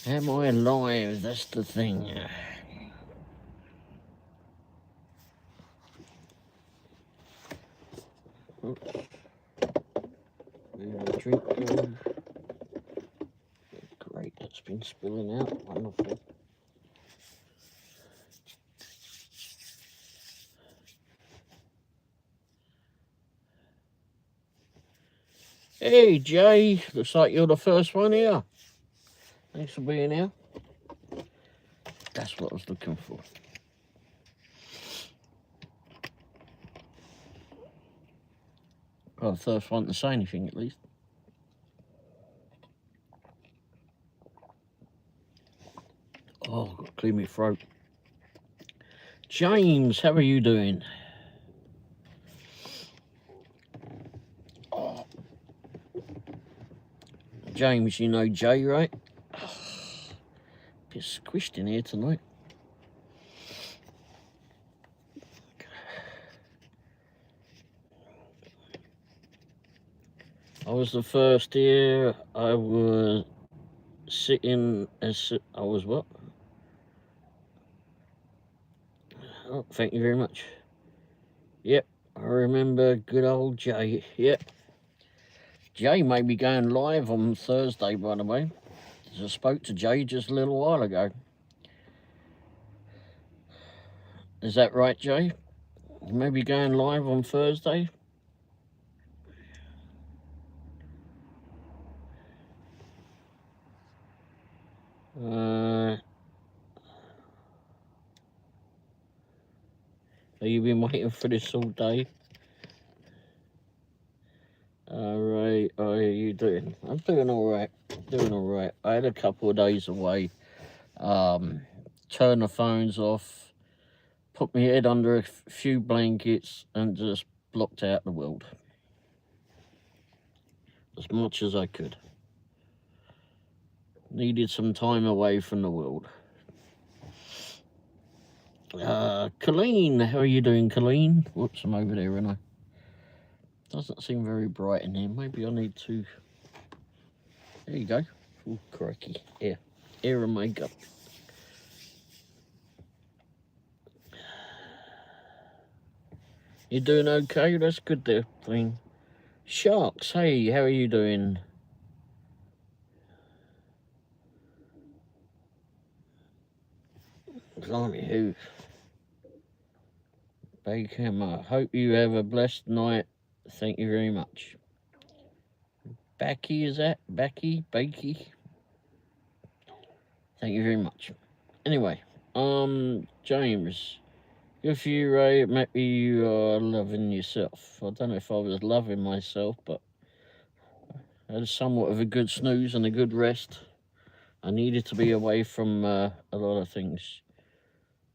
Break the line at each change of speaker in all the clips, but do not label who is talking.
Am I live? That's the thing. Drink go. Great, that's been spilling out. Wonderful. Hey, Jay. Looks like you're the first one here. Thanks for being here. That's what I was looking for. Well, the first one to say anything, at least. Oh, I've got to clear my throat. James, how are you doing? Oh. James, you know Jay, right? Bit squished in here tonight. I was the first here. I was sitting as I was what? Oh, thank you very much. Yep, I remember good old Jay. Yep. Jay may be going live on Thursday, by the way. I spoke to Jay just a little while ago. Is that right, Jay? You may be going live on Thursday? Have you been waiting for this all day? Alright, how are you doing? I'm doing alright. Doing alright. I had a couple of days away. Turned the phones off, put my head under a few blankets and just blocked out the world. As much as I could. Needed some time away from the world. Colleen, how are you doing, Colleen? Whoops, I'm over there, and I doesn't seem very bright in here. Maybe I need to. There you go. Oh, crikey. Air and makeup. You doing okay? That's good there, Colleen. Sharks, hey, how are you doing? Blimey, who? Bakehammer, hope you have a blessed night. Thank you very much. Becky, is that? Becky? Bakey? Thank you very much. Anyway, James, if you, Ray, maybe you are loving yourself. I don't know if I was loving myself, but I had somewhat of a good snooze and a good rest. I needed to be away from a lot of things.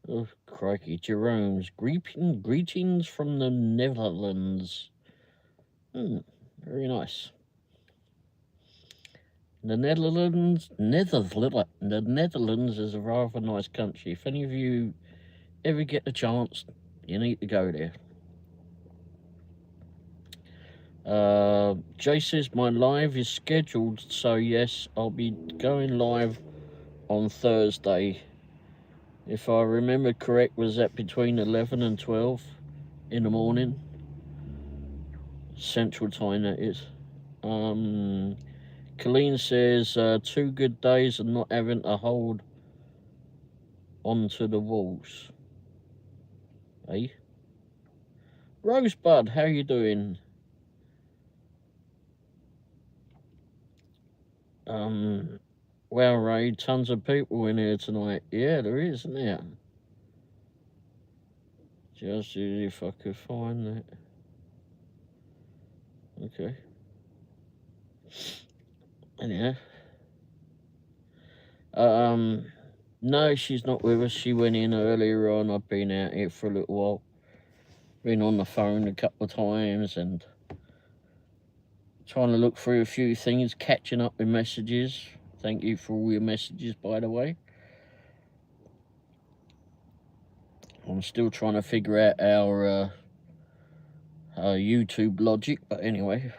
Oh, crikey. Jerome's greetings from the Netherlands. Very nice. The Netherlands is a rather nice country. If any of you ever get the chance, you need to go there. Jay says my live is scheduled, so yes, I'll be going live on Thursday. If I remember correct, was that between 11 and 12 in the morning? Central time, that is. Colleen says 2 good days and not having to hold onto the walls. Hey? Rosebud, how you doing? Well, Ray, tons of people in here tonight. Yeah, there is, isn't there? Just if I could find that. Okay. Anyhow. No, she's not with us. She went in earlier on. I've been out here for a little while. Been on the phone a couple of times and trying to look through a few things, catching up with messages. Thank you for all your messages, by the way. I'm still trying to figure out our YouTube logic, but anyway.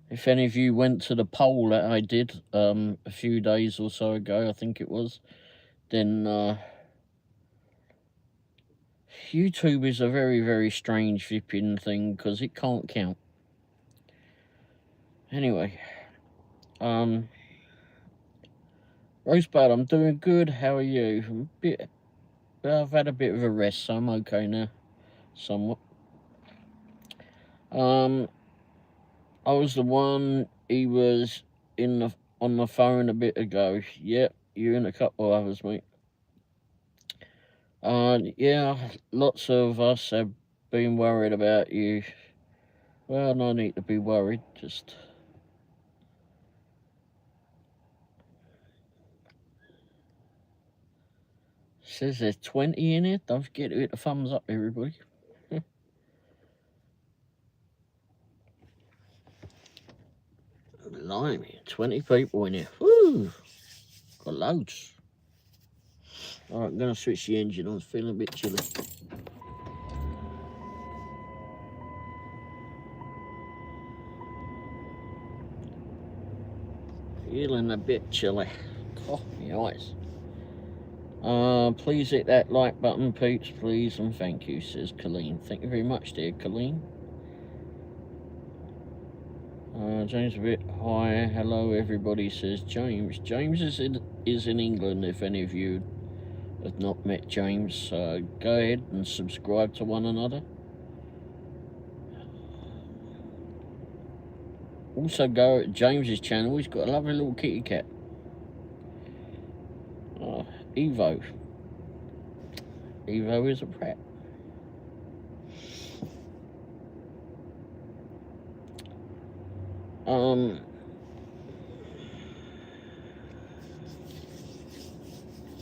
If any of you went to the poll that I did a few days or so ago, I think it was, then YouTube is a very, very strange flipping thing because it can't count. Anyway, Rosebud, I'm doing good. How are you? I've had a bit of a rest, so I'm okay now, somewhat. I was the one. He was on the phone a bit ago. Yep, you and a couple of others, mate. Yeah, lots of us have been worried about you. Well, no need to be worried. Just says there's 20 in it. Don't forget to hit the thumbs up, everybody. Blimey, 20 people in here. Woo! Got loads. Alright, I'm going to switch the engine on. It's feeling a bit chilly. Feeling a bit chilly. Oh, my eyes. Please hit that like button, peeps, please, and thank you, says Colleen. Thank you very much, dear Colleen. James a bit hi, hello everybody, says James. James is in England, if any of you have not met James. Go ahead and subscribe to one another. Also go to James's channel, he's got a lovely little kitty cat. Evo. Evo is a prat.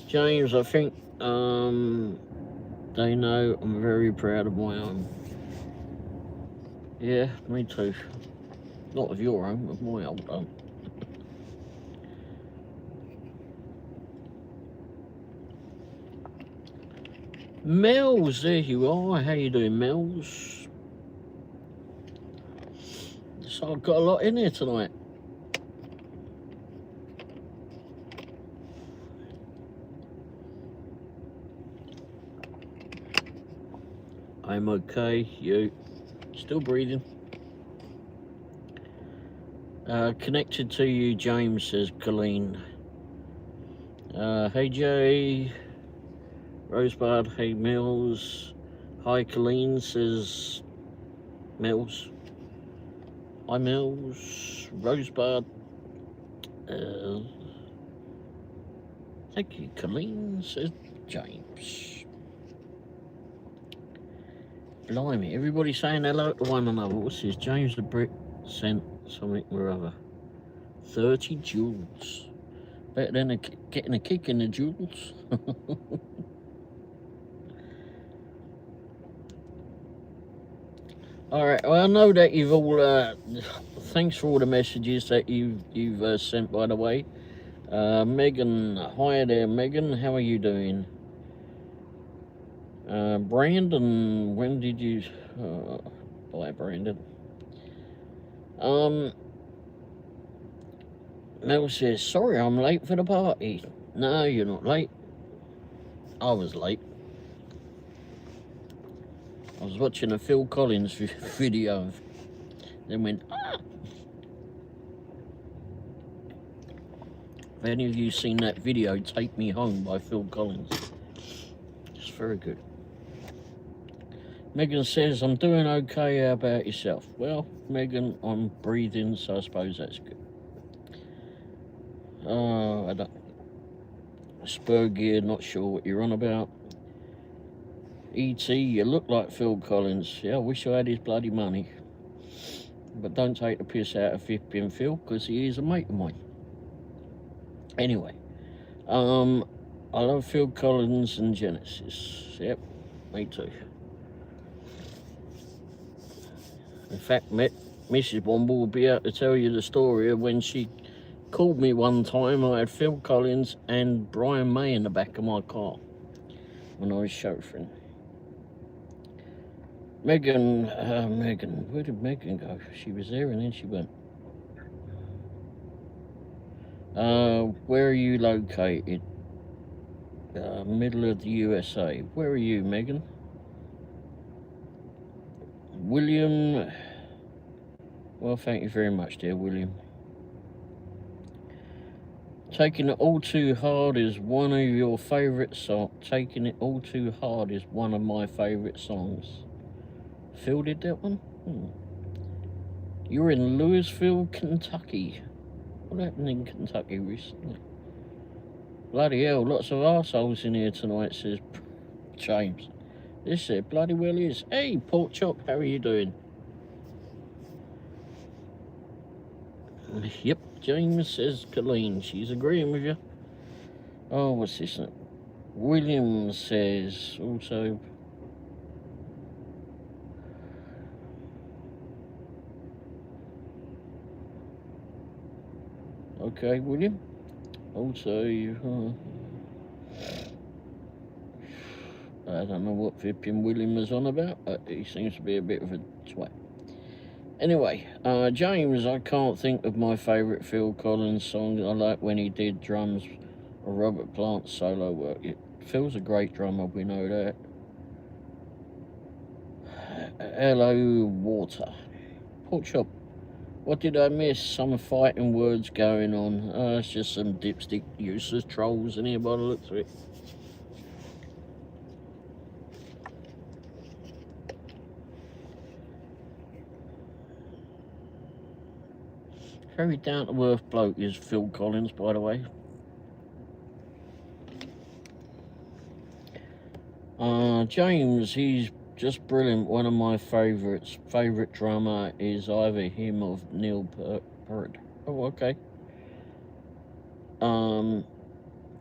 James, I think they know I'm very proud of my own. Yeah, me too. Not of your own, of my old own. Mel's, there you are. How you doing, Mel's? So I've got a lot in here tonight. I'm okay. You still breathing? Connected to you, James, says Colleen. Hey Jay. Rosebud, hey Mills. Hi Colleen, says Mills. Hi Mills. Rosebud. Thank you, Colleen, says James. Blimey, everybody saying hello to one another. What's this? James the Brit sent something or other. 30 joules. Better than getting a kick in the joules. Alright, well, I know that you've all, thanks for all the messages that you've sent, by the way. Megan, hi there, Megan, how are you doing? Brandon, when did you, bye, Brandon. Mel says, sorry, I'm late for the party. No, you're not late. I was late. I was watching a Phil Collins video, then went, ah! Have any of you seen that video, Take Me Home, by Phil Collins? It's very good. Megan says, I'm doing okay. How about yourself? Well, Megan, I'm breathing, so I suppose that's good. I don't... Spurgear, not sure what you're on about. E.T., you look like Phil Collins. Yeah, I wish I had his bloody money. But don't take the piss out of flipping Phil, because he is a mate of mine. Anyway, I love Phil Collins and Genesis. Yep, me too. In fact, Mrs. Womble will be able to tell you the story of when she called me one time. I had Phil Collins and Brian May in the back of my car when I was chauffeuring. Megan, where did Megan go? She was there and then she went. Where are you located? Middle of the USA. Where are you, Megan? William. Well, thank you very much, dear William. Taking It All Too Hard is one of your favourite songs. Taking It All Too Hard is one of my favourite songs. Phil did that one? You're in Louisville, Kentucky. What happened in Kentucky recently? Bloody hell, lots of arseholes in here tonight, says James. This it bloody well is. Hey, Pork Chop, how are you doing? Yep, James says Colleen. She's agreeing with you. Oh, what's this? William says also. Okay, William. Also, I don't know what flipping William is on about, but he seems to be a bit of a twat. Anyway, James, I can't think of my favourite Phil Collins song. I like when he did drums or Robert Plant's solo work. Phil's a great drummer, we know that. Hello, Water. Pork Chop. What did I miss? Some fighting words going on. It's just some dipstick useless trolls in here by the looks of it. Very down-to-earth bloke is Phil Collins, by the way. James, he's just brilliant. One of my favourites. Favourite drummer is either him or Neil Peart. Oh, okay.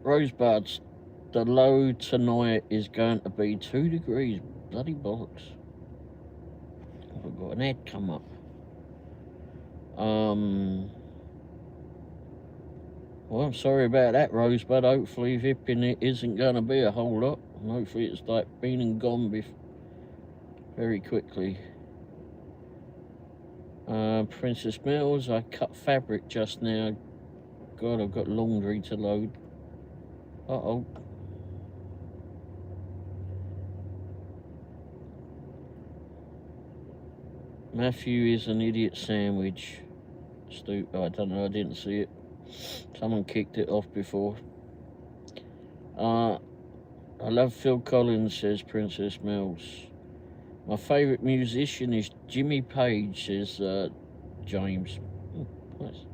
Rosebuds, the low tonight is going to be 2 degrees. Bloody bollocks. I've got an ad come up. Well, I'm sorry about that, Rosebud. Hopefully vipping it isn't going to be a whole lot. And hopefully it's like been and gone very quickly. Princess Mills, I cut fabric just now. God, I've got laundry to load. Uh-oh. Matthew is an idiot sandwich. I don't know, I didn't see it. Someone kicked it off before. I love Phil Collins, says Princess Mills. My favourite musician is Jimmy Page, says James. Nice.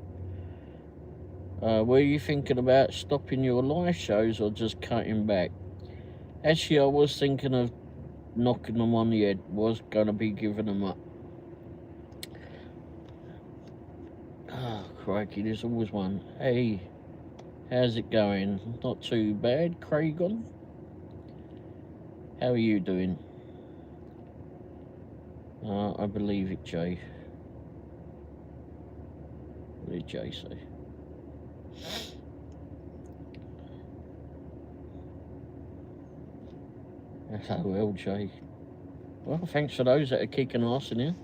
Were you thinking about stopping your live shows or just cutting back? Actually, I was thinking of knocking them on the head. Was going to be giving them up. Oh, crikey, there's always one. Hey, how's it going? Not too bad, Craigon. How are you doing? I believe it, Jay. What did Jay say? Hello, LJ. Well, thanks for those that are kicking ass in here.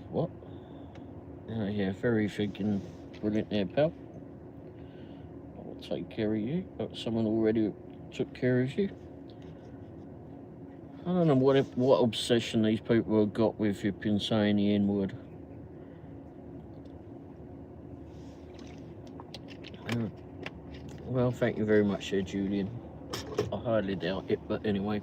What? Oh, yeah, very freaking brilliant there, pal. I'll take care of you. But someone already took care of you. I don't know what obsession these people have got with you been saying the N-word. Well, thank you very much there, Julian. I hardly doubt it, but anyway.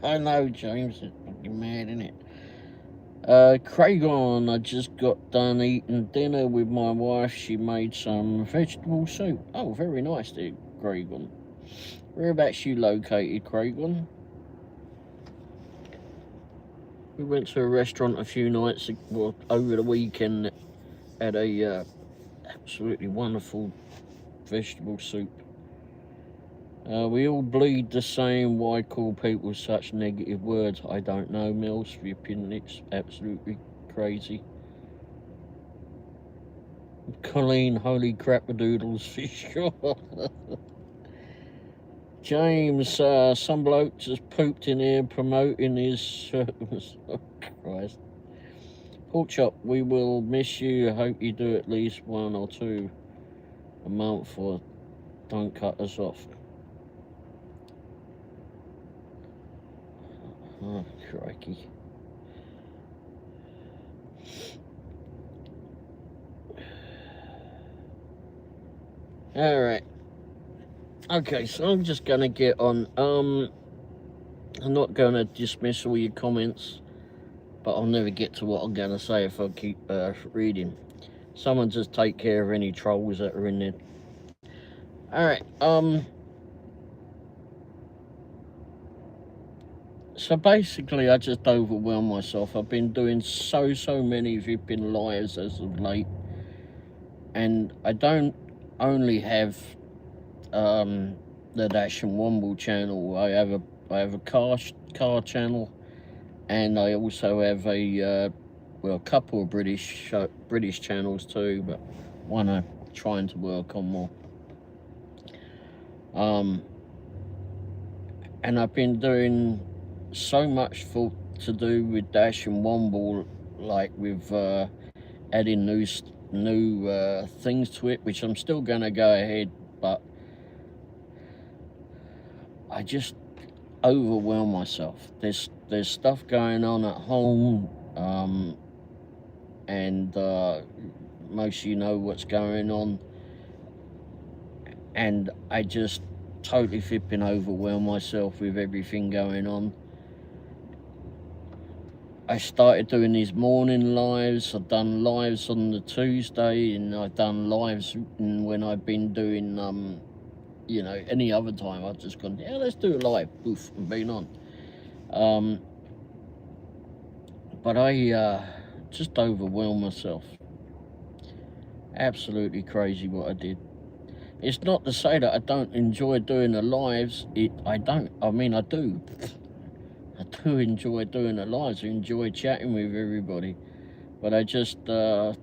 I know, James, it's fucking mad, isn't it? Craigon, I just got done eating dinner with my wife. She made some vegetable soup. Oh, very nice there, Craigon. Whereabouts you located, Craigon? We went to a restaurant a few nights ago, over the weekend, had a absolutely wonderful vegetable soup. We all bleed the same. Why call people such negative words? I don't know, Mills. For your opinion, it's absolutely crazy. Colleen, holy crap-a-doodles for sure. James, some bloke just pooped in here promoting his... oh, Christ. Pork Chop, we will miss you. I hope you do at least 1 or 2 a month, or don't cut us off. Oh, crikey. Alright. Okay, so I'm just gonna get on. I'm not gonna dismiss all your comments, but I'll never get to what I'm gonna say if I keep reading. Someone just take care of any trolls that are in there. Alright, so basically I just overwhelmed myself. I've been doing so many flipping lives as of late, and I don't only have the Dash and Womble channel. I have a car channel, and I also have a well, a couple of British channels too, but one I'm trying to work on more. And I've been doing so much to do with Dash and Womble, like with adding new things to it, which I'm still gonna go ahead, but I just overwhelm myself. There's stuff going on at home, and most of you know what's going on, and I just totally flipping overwhelm myself with everything going on. I started doing these morning lives. I've done lives on the Tuesday, and I've done lives when I've been doing you know, any other time. I've just gone, yeah, let's do a live, poof, and been on. But I just overwhelmed myself. Absolutely crazy what I did. It's not to say that I don't enjoy doing the lives. I don't. I mean, I do. I do enjoy doing the lives. I enjoy chatting with everybody. But I just, are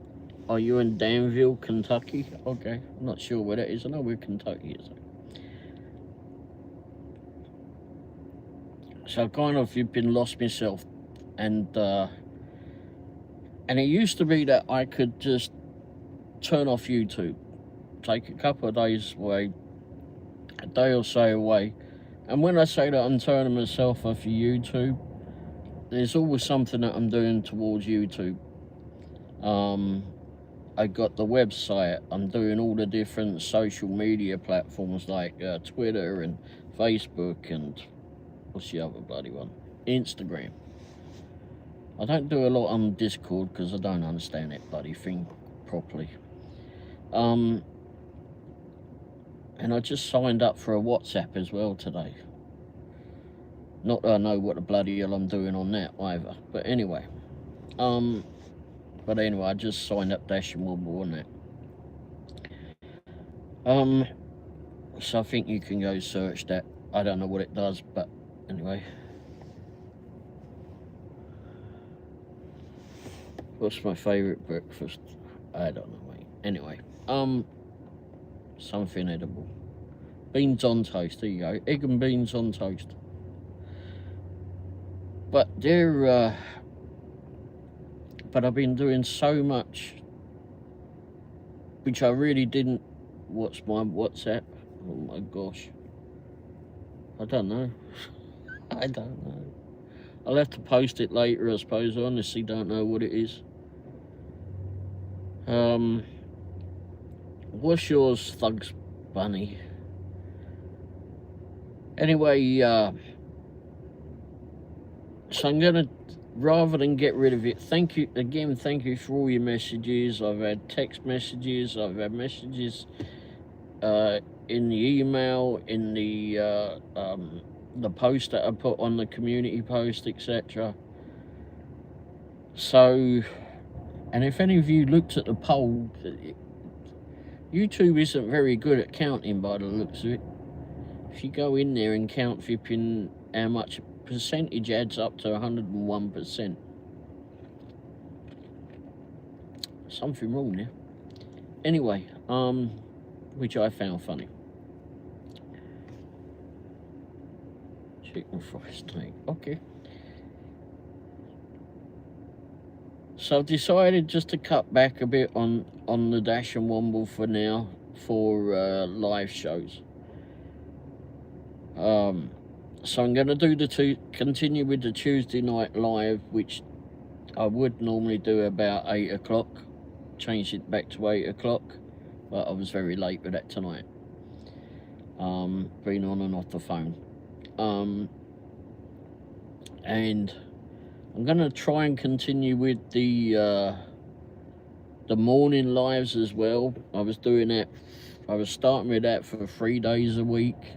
you in Danville, Kentucky? Okay, I'm not sure where that is. I know where Kentucky is. So I kind of been lost myself, and it used to be that I could just turn off YouTube, take a couple of days away, a day or so away, and when I say that I'm turning myself off YouTube, there's always something that I'm doing towards YouTube. I got the website. I'm doing all the different social media platforms like Twitter and Facebook and what's the other bloody one? Instagram. I don't do a lot on Discord because I don't understand that bloody thing properly. And I just signed up for a WhatsApp as well today. Not that I know what the bloody hell I'm doing on that either. But anyway. I just signed up Dash and Womble on that. So I think you can go search that. I don't know what it does, but anyway. What's my favourite breakfast? I don't know, mate. Anyway, something edible. Beans on toast, there you go. Egg and beans on toast. But but I've been doing so much, which I really didn't. What's my WhatsApp? Oh my gosh. I don't know. I don't know. I'll have to post it later, I suppose. I honestly don't know what it is. What's yours, Thugs Bunny? Anyway, so I'm gonna, rather than get rid of it, thank you for all your messages. I've had text messages, I've had messages in the email, in the post that I put on the community post, etc. So, and if any of you looked at the poll, YouTube isn't very good at counting by the looks of it. If you go in there and count flipping how much percentage adds up to 101%. Something wrong there. Anyway, which I found funny. Chicken fried steak. Okay. So I've decided just to cut back a bit on the Dash and Womble for now for live shows. So I'm going to do continue with the Tuesday night live, which I would normally do about 8 o'clock. Changed it back to 8 o'clock, but I was very late with that tonight. Been on and off the phone. And I'm going to try and continue with the morning lives as well. I was starting with that for 3 days a week.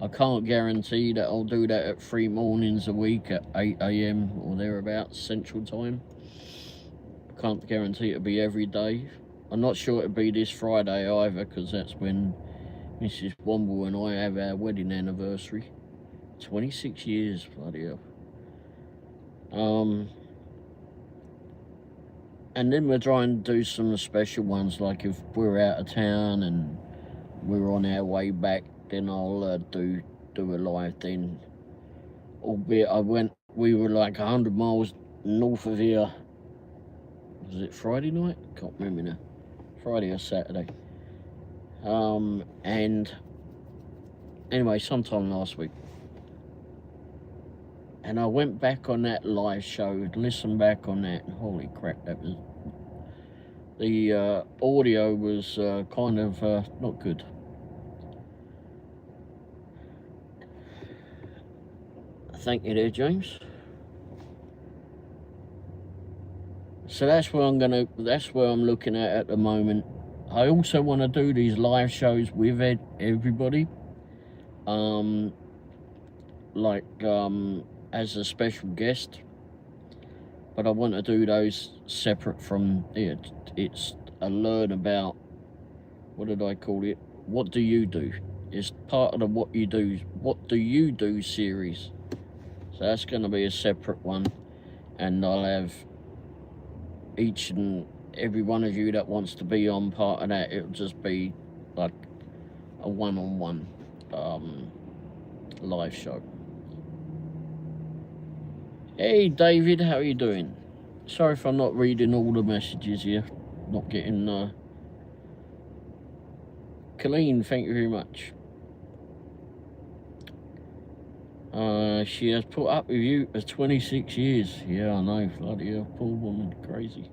I can't guarantee that I'll do that at 3 mornings a week at 8 AM or thereabouts Central Time. I can't guarantee it'll be every day. I'm not sure it'll be this Friday either, because that's when Mrs. Womble and I have our wedding anniversary. 26 years, bloody hell. And then we're trying to do some special ones, like if we're out of town and we're on our way back, then I'll do a live then. Albeit we were like 100 miles north of here. Was it Friday night? Can't remember now. Friday or Saturday. And anyway, sometime last week. And I went back on that live show, listened back on that, and holy crap, that was... The audio was kind of not good. Thank you there, James. So that's where I'm looking at the moment. I also want to do these live shows with everybody. As a special guest. But I want to do those separate from it. It's a learn about, what did I call it? What do you do? It's part of the what do you do series. So that's going to be a separate one, and I'll have each and every one of you that wants to be on part of that. It'll just be like a one-on-one live show. Hey David, how are you doing? Sorry if I'm not reading all the messages here. Not getting Colleen, thank you very much. She has put up with you for 26 years. Yeah, I know, bloody hell, poor woman, crazy.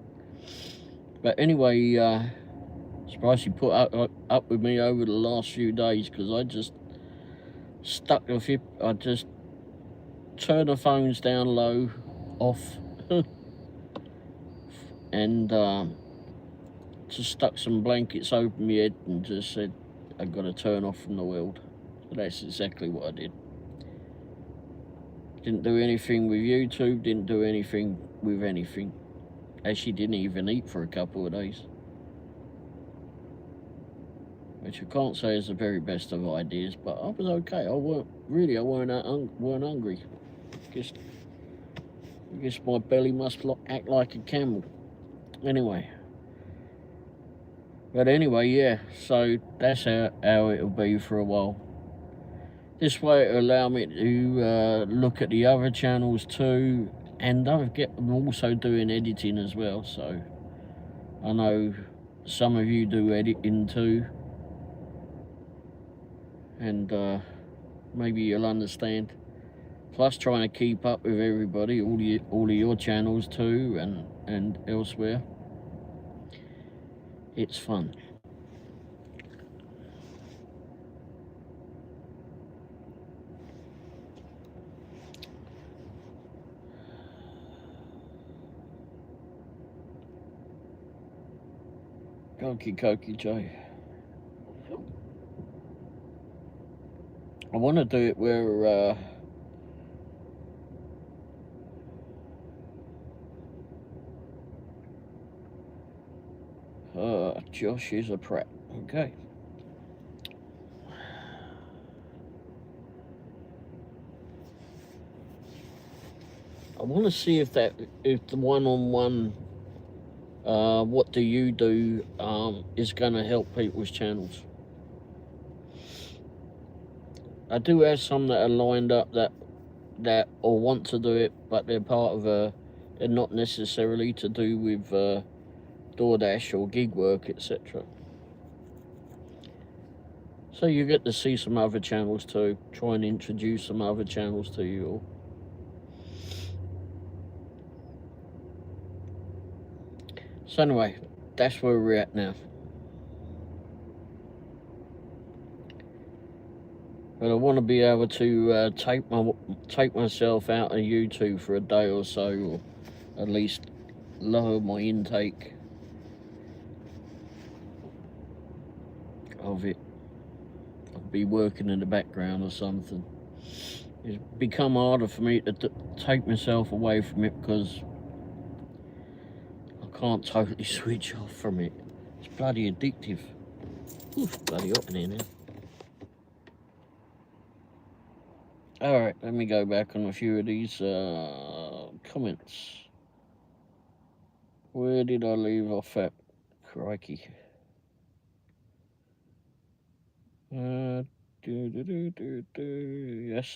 But anyway, surprised she put up with me over the last few days, because I just stuck with it. I just turned the phones down low, off, and just stuck some blankets over my head and just said, I've got to turn off from the world. So that's exactly what I did. Didn't do anything with YouTube, didn't do anything with anything. Actually didn't even eat for a couple of days. Which I can't say is the very best of ideas, but I was okay. I weren't hungry. I guess my belly must act like a camel. Anyway. But anyway, yeah, so that's how it'll be for a while. This way it'll allow me to look at the other channels too, and I'm also doing editing as well, so I know some of you do editing too, and maybe you'll understand. Plus trying to keep up with everybody, all of your channels too, and elsewhere. It's fun. Okie dokie, Jay. I want to do it where Josh is a prat. Okay. I want to see if the one-on-one what do you do is going to help people's channels. I do have some that are lined up that or want to do it, but they're and not necessarily to do with DoorDash or gig work, etc. So you get to see some other channels too. Try and introduce some other channels to you all. So anyway, that's where we're at now. But I want to be able to take myself out of YouTube for a day or so, or at least lower my intake of it. I'll be working in the background or something. It's become harder for me to take myself away from it because I can't totally switch off from it. It's bloody addictive. Oof, bloody hot in here now. Alright, let me go back on a few of these comments. Where did I leave off at? Crikey. Yes,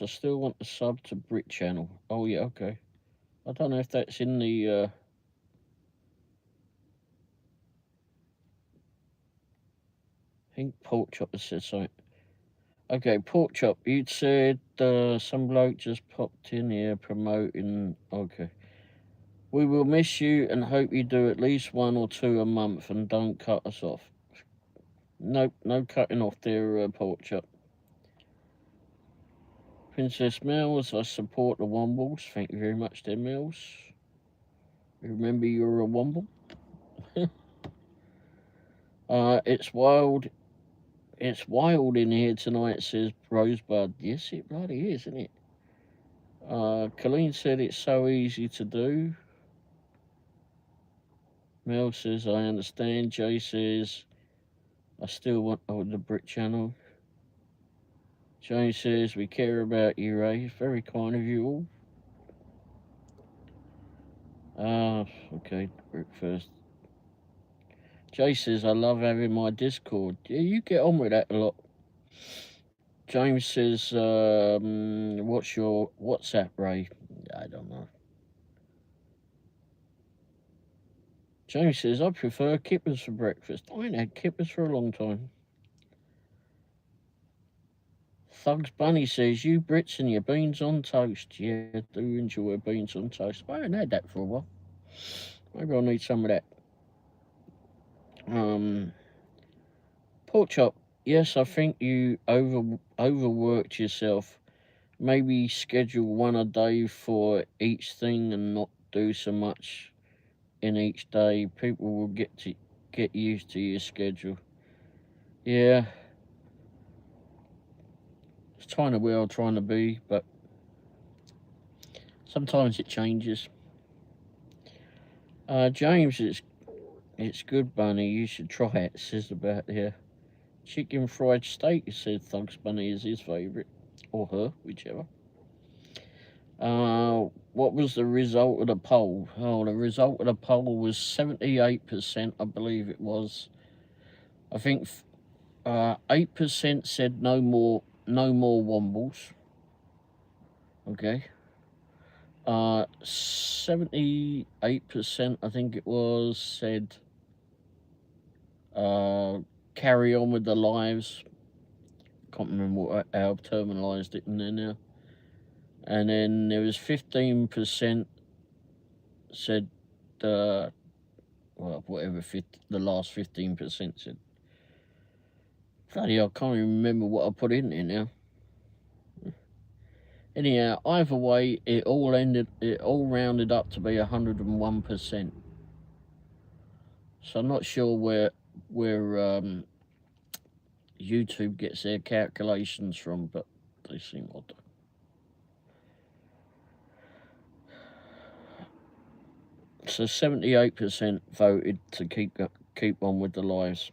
I still want the sub to Brit channel. Oh yeah, okay. I don't know if that's in the I think Pork Chop has said something. Okay, Pork Chop, you'd said some bloke just popped in here promoting. Okay. We will miss you and hope you do at least 1 or 2 a month and don't cut us off. Nope, no cutting off there, Pork Chop. Princess Mills, I support the Wombles. Thank you very much there, Mills. Remember you're a Womble. It's wild. It's wild in here tonight, says Rosebud. Yes, it bloody is, isn't it? Colleen said it's so easy to do. Mel says, I understand. Jay says, I still want the Brit channel. Jay says, we care about you, Ray. Very kind of you all. Okay, Brit first. Jay says, I love having my Discord. Yeah, you get on with that a lot. James says, what's your WhatsApp, Ray? I don't know. James says, I prefer kippers for breakfast. I ain't had kippers for a long time. Thugs Bunny says, you Brits and your beans on toast. Yeah, I do enjoy beans on toast. I haven't had that for a while. Maybe I'll need some of that. Pork Chop, yes, I think you overworked yourself. Maybe schedule 1 a day for each thing and not do so much in each day. People will get used to your schedule. Yeah. It's kind of where I'm trying to be, but sometimes it changes. James, it's good, Bunny. You should try it, says about here. Chicken fried steak, said Thugs Bunny, is his favourite. Or her, whichever. What was the result of the poll? Oh, the result of the poll was 78%, I believe it was. I think 8% said no more Wombles. Okay. 78%, I think it was, said carry on with the lives. Can't remember how I've terminalised it in there now. And then there was 15% said, well, whatever the last 15% said. Bloody hell, I can't even remember what I put in there now. Anyhow, either way, it all rounded up to be 101%. So I'm not sure where YouTube gets their calculations from, but they seem odd. So 78% voted to keep on with the lives.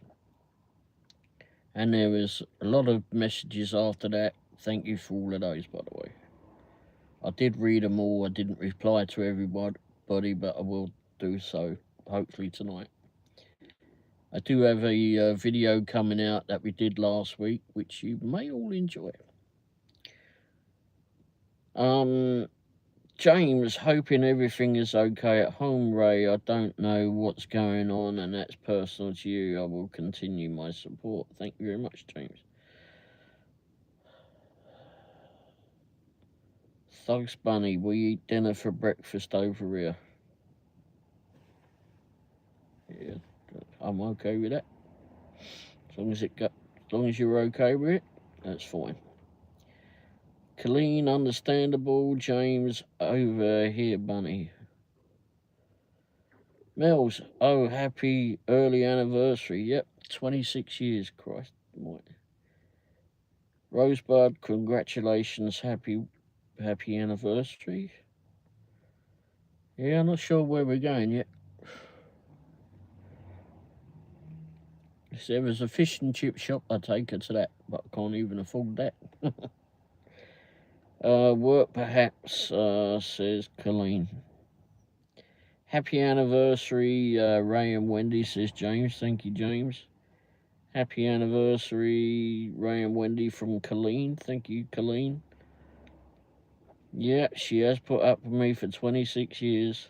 And there was a lot of messages after that. Thank you for all of those, by the way. I did read them all. I didn't reply to everybody, but I will do so hopefully tonight. I do have a video coming out that we did last week, which you may all enjoy. James, hoping everything is okay at home, Ray. I don't know what's going on, and that's personal to you. I will continue my support. Thank you very much, James. Thugs Bunny, we eat dinner for breakfast over here. Yeah, I'm okay with that. As long as you're okay with it, that's fine. Colleen, understandable. James, over here, Bunny. Mills, oh, happy early anniversary. Yep, 26 years, Christ. Rosebud, congratulations, happy anniversary. Yeah, I'm not sure where we're going yet. If there was a fish and chip shop, I'd take her to that, but I can't even afford that. Work perhaps, says Colleen. Happy anniversary, Ray and Wendy, says James. Thank you, James. Happy anniversary, Ray and Wendy, from Colleen. Thank you, Colleen. Yeah, she has put up with me for 26 years.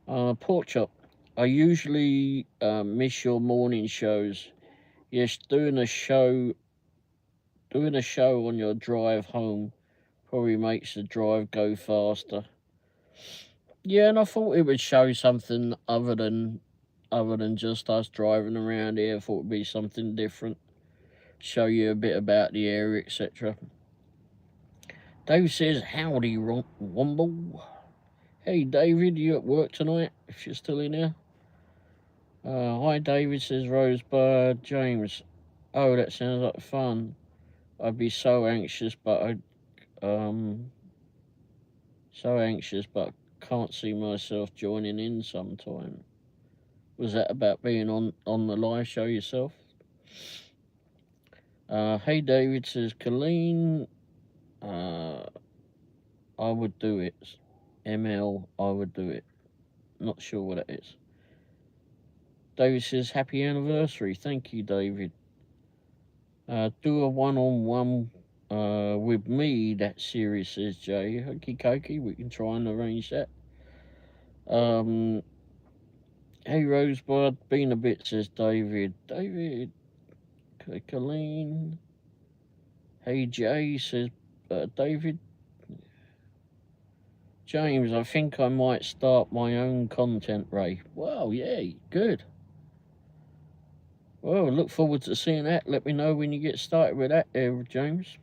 Pork chop. I usually miss your morning shows. Yes, doing a show on your drive home probably makes the drive go faster. Yeah, and I thought it would show something other than just us driving around here. I thought it'd be something different. Show you a bit about the area, etc. Dave says, howdy, Womble. Hey, David, you at work tonight? If you're still in there. Hi, David, says Rosebud. James, oh, that sounds like fun. I'd be so anxious, but can't see myself joining in sometime. Was that about being on the live show yourself? Hey, David, says Colleen. I would do it. ML, I would do it. Not sure what it is. David says, happy anniversary. Thank you, David. Do a one-on-one with me, that series, says Jay. Hokey cokey, we can try and arrange that. Hey, Rosebud, been a bit, says David. David, Colleen. Hey, Jay, says David. James, I think I might start my own content, Ray. Wow, yeah, good. Well, look forward to seeing that. Let me know when you get started with that, James.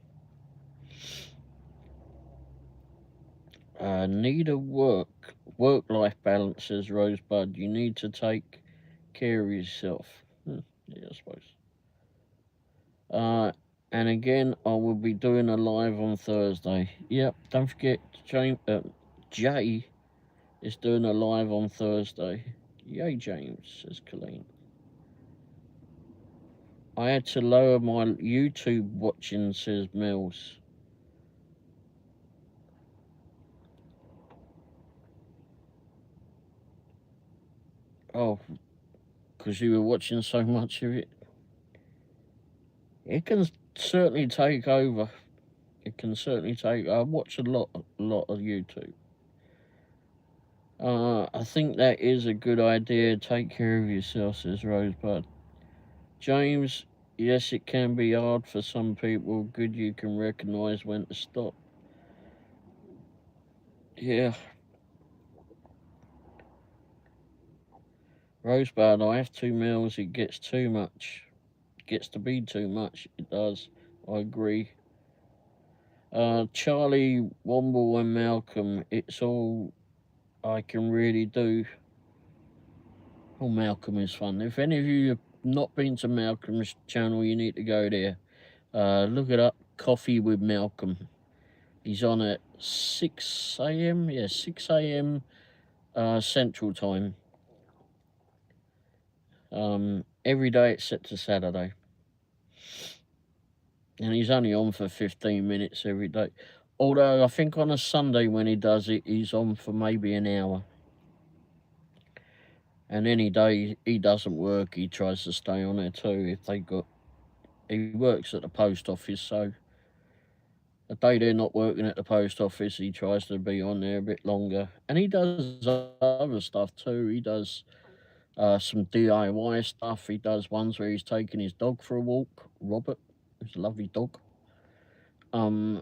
Need a work-life balance, says Rosebud. You need to take care of yourself. Yeah, I suppose. And again, I will be doing a live on Thursday. Yep, don't forget, Jay is doing a live on Thursday. Yay, James, says Colleen. I had to lower my YouTube watching, says Mills. Oh, because you were watching so much of it. It can certainly take over. I watch a lot of YouTube. I think that is a good idea. Take care of yourself, says Rosebud. James, yes, it can be hard for some people. Good you can recognise when to stop. Yeah. Rosebud, I have 2 meals. It gets too much. It gets to be too much. It does. I agree. Charlie, Womble and Malcolm, it's all I can really do. Oh, Malcolm is fun. If any of you have not been to Malcolm's channel, you need to go there. Look it up, Coffee with Malcolm. He's on at 6 a.m. Yeah, 6 a.m. Central Time. Every day except to Saturday. And he's only on for 15 minutes every day. Although I think on a Sunday when he does it, he's on for maybe an hour. And any day he doesn't work, he tries to stay on there too. He works at the post office, so A day they're not working at the post office, he tries to be on there a bit longer. And he does other stuff too. He does some DIY stuff. He does ones where he's taking his dog for a walk, Robert, who's a lovely dog. Um,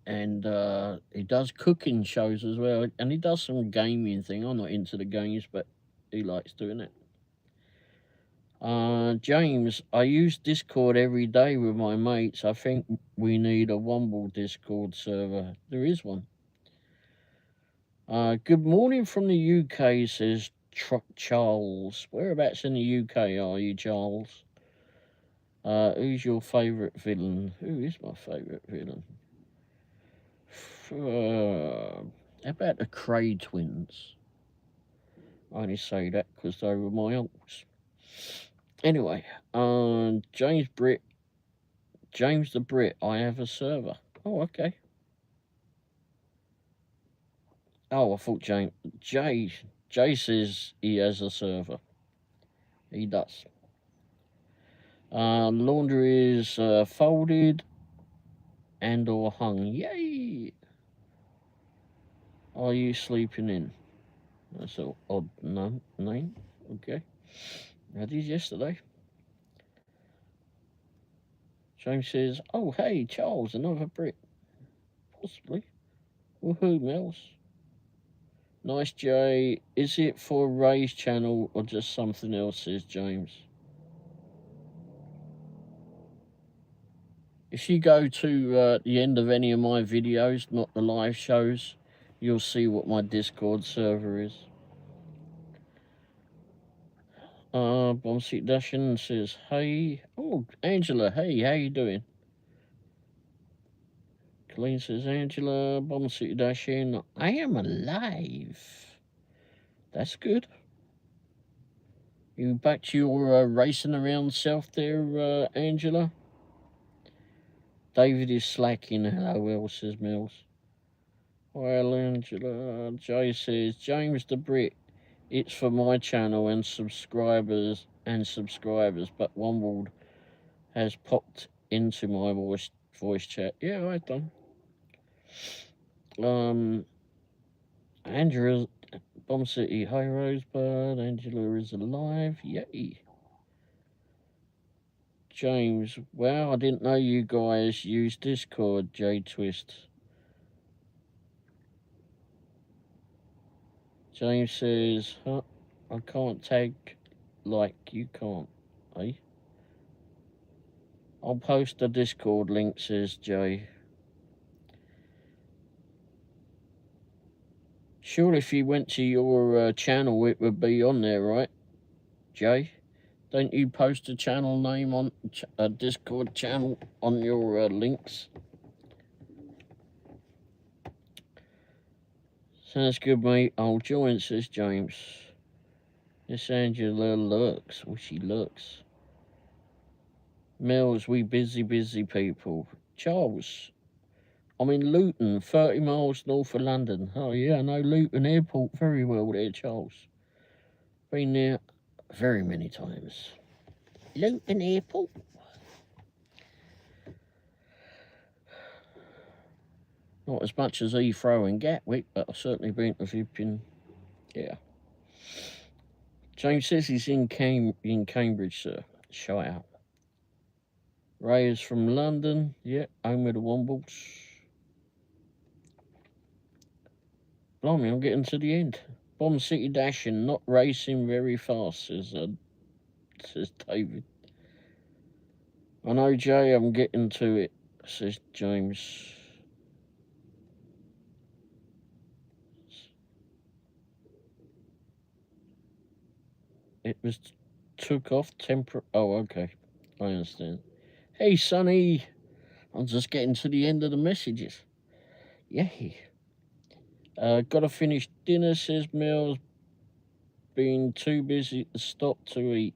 and he does cooking shows as well. And he does some gaming thing. I'm not into the games, but he likes doing it. James, I use Discord every day with my mates. I think we need a Womble Discord server. There is one. Good morning from the UK, says Charles. Whereabouts in the UK are you, Charles? Who's your favourite villain? Who is my favourite villain? How about the Cray twins? I only say that because they were my uncles. Anyway, James the Brit, I have a server. Oh, okay. Oh, I thought Jay says he has a server. He does. Laundry is folded and or hung. Yay! Are you sleeping in? That's an odd name. Okay. I did yesterday. James says, oh, hey, Charles, another Brit. Possibly. Woohoo, Mills. Nice, Jay. Is it for Ray's channel or just something else, says James. If you go to the end of any of my videos, not the live shows, you'll see what my Discord server is. Bombseat Dashin says, hey. Oh, Angela, hey, how you doing? Colleen says, Angela, Bombseat Dashin, I am alive. That's good. You back to your racing around self there, Angela? David is slacking. Hello, says Mills. Well, Angela, Jay says, James the Brit, it's for my channel and subscribers, but Womble has popped into my voice chat. Yeah, I done. Angela, Bomb City, hi Rosebud, Angela is alive, yay. James, wow, I didn't know you guys use Discord, J Twist. James says, huh, I can't tag like you can't, eh? I'll post a Discord link, says Jay. Sure, if you went to your channel, it would be on there, right, Jay? Don't you post a channel name on a Discord channel on your links? Sounds good, mate. I'll join, says James. This Angela looks. Oh, she looks. Mills, we busy people. Charles, I'm in Luton, 30 miles north of London. Oh, yeah, I know Luton Airport very well there, Charles. Been there very many times. Luton Airport. Not as much as Heathrow and Gatwick, but I've certainly been to Vipping. Yeah. James says he's in Cambridge, sir. Shout out. Ray is from London. Yeah, home with the Wombles. Blimey, I'm getting to the end. Bomb City Dashing, not racing very fast, says David. I know, Jay, I'm getting to it, says James. It was took off Oh, okay. I understand. Hey, Sonny. I'm just getting to the end of the messages. Yay. Gotta finish dinner, says Mills. Been too busy to stop to eat.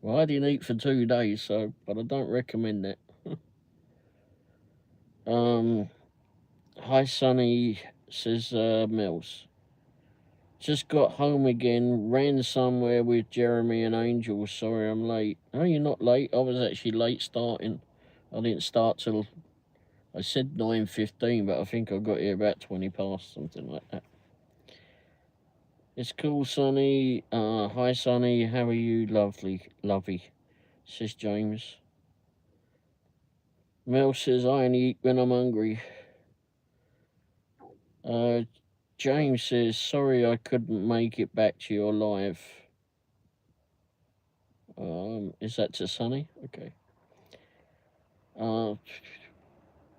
Well, I didn't eat for 2 days, but I don't recommend that. Hi, Sonny, says Mills. Just got home again, ran somewhere with Jeremy and Angel. Sorry I'm late. No, you're not late. I was actually late starting. I didn't start till I said 9:15, but I think I got here about 20 past, something like that. It's cool, Sonny. Hi, Sonny. How are you? Lovey, says James. Mel says, I only eat when I'm hungry. James says, sorry I couldn't make it back to your live. Is that to Sonny? Okay.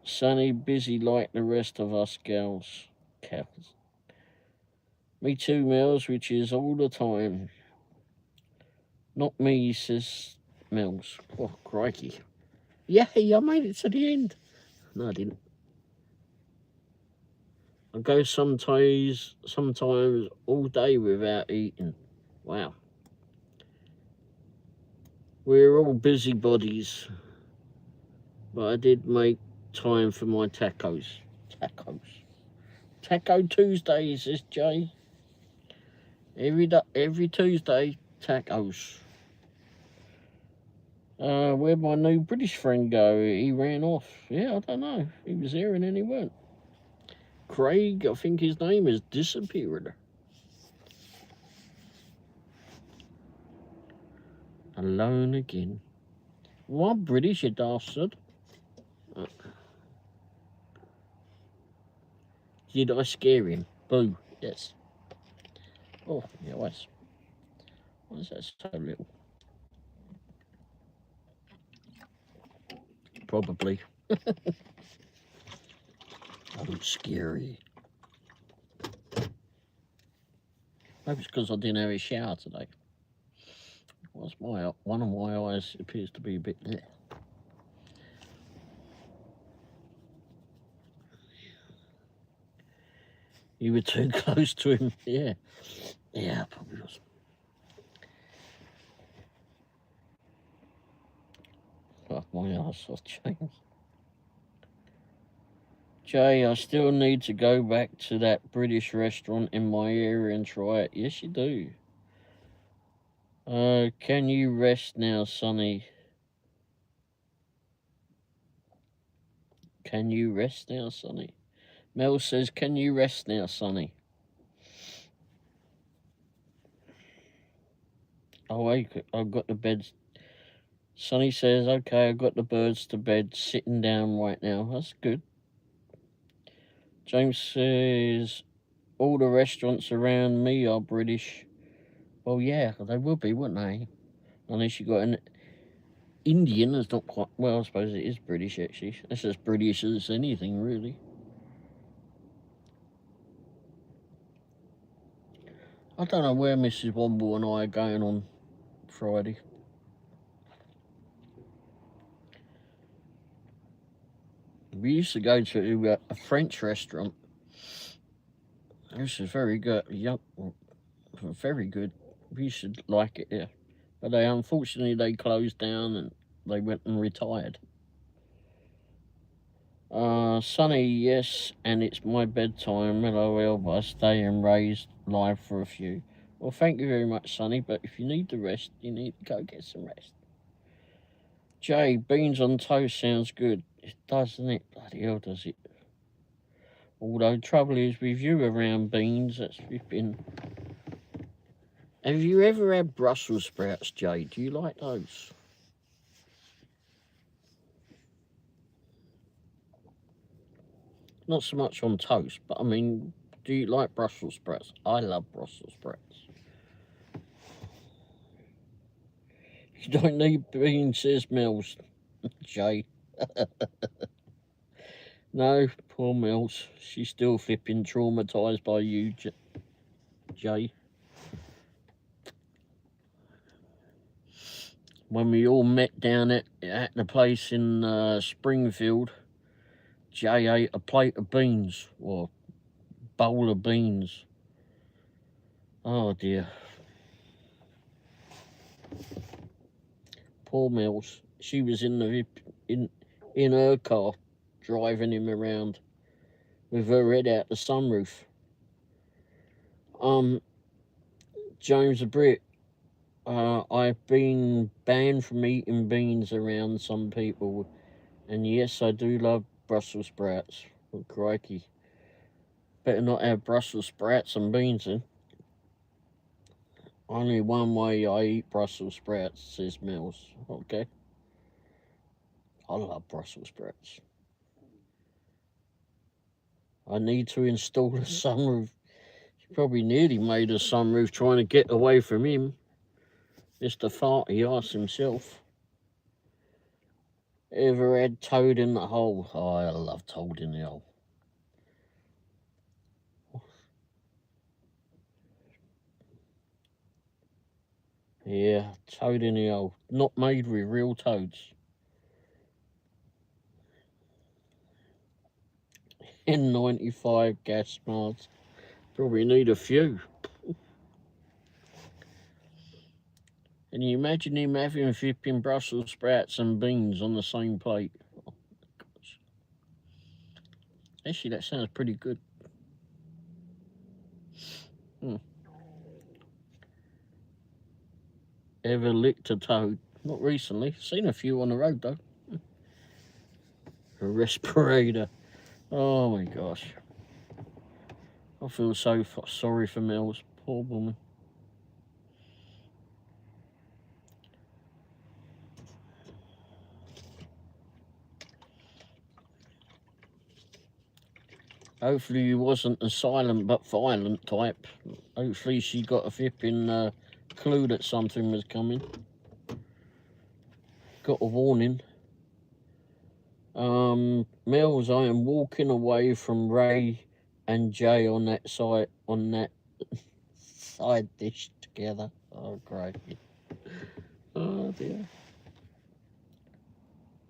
Sonny, busy like the rest of us gals. Cows. Me too, Mills, which is all the time. Not me, says Mills. Oh, crikey. Yay, I made it to the end. No, I didn't. I go sometimes all day without eating. Wow. We're all busybodies. But I did make time for my tacos. Taco Tuesdays, says Jay. Every Tuesday, tacos. Where'd my new British friend go? He ran off. Yeah, I don't know. He was here and then he weren't. Craig, I think his name has disappeared. Alone again. Well, I'm British, you dastard. Did I scare him? Boo, yes. Oh, yeah, why is that so little? Probably. I'm scary. Maybe it's because I didn't have a shower today. One of my eyes appears to be a bit there. You were too close to him. Yeah. Yeah, probably was. Oh, my eyes have changed. Jay, I still need to go back to that British restaurant in my area and try it. Yes, you do. Can you rest now, Sonny? Can you rest now, Sonny? Mel says, can you rest now, Sonny? Oh, I've got the beds. Sonny says, okay, I've got the birds to bed, sitting down right now. That's good. James says, all the restaurants around me are British. Well, yeah, they would be, wouldn't they? Unless you got an Indian, that's not quite... Well, I suppose it is British, actually. That's as British as anything, really. I don't know where Mrs. Womble and I are going on Friday. We used to go to a French restaurant. This is very good. Very good. We should like it, yeah. But unfortunately they closed down and they went and retired. Sonny, yes, and it's my bedtime. LOL, but I stay and raise live for a few. Well, thank you very much, Sonny, but if you need the rest, you need to go get some rest. Jay, beans on toast sounds good. It does, doesn't it? Bloody hell, does it? Although trouble is with you around beans, that's been... Have you ever had Brussels sprouts, Jay? Do you like those? Not so much on toast, but I mean, do you like Brussels sprouts? I love Brussels sprouts. You don't need beans, says Mills. Jay. No, poor Mills. She's still flipping traumatised by you, Jay. When we all met down at the place in Springfield, Jay ate a plate of beans, or bowl of beans. Oh dear. Poor Mills. She was in her car, driving him around with her head out the sunroof. James the Brit. I've been banned from eating beans around some people, and yes, I do love Brussels sprouts. Oh, crikey. Better not have Brussels sprouts and beans in. Only one way I eat Brussels sprouts, says Mills. Okay. I love Brussels sprouts. I need to install a sunroof. She probably nearly made a sunroof trying to get away from him. Mr. Farty asked himself. Ever had toad in the hole? Oh, I love toad in the hole. Yeah, toad in the hole. Not made with real toads. N95 gas masks. Probably need a few. Can you imagine him having flipping Brussels sprouts and beans on the same plate? Oh, gosh. Actually, that sounds pretty good. Ever licked a toad? Not recently. Seen a few on the road, though. A respirator. Oh, my gosh. I feel so sorry for Mills. Poor woman. Hopefully he wasn't a silent but violent type. Hopefully she got a flipping clue that something was coming. Got a warning. Mills, I am walking away from Ray and Jay on that side dish together. Oh, great. Oh, dear.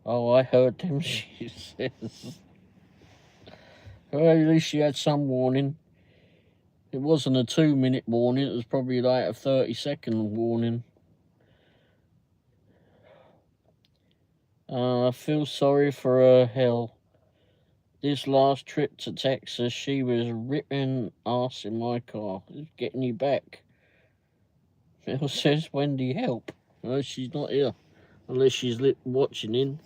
Oh, I heard them, she says. Well, at least she had some warning. It wasn't a 2-minute warning, it was probably like a 30-second warning. I feel sorry for her, hell. This last trip to Texas, she was ripping ass in my car. It's getting you back. Phil says, Wendy, help. No, she's not here. Unless she's watching in.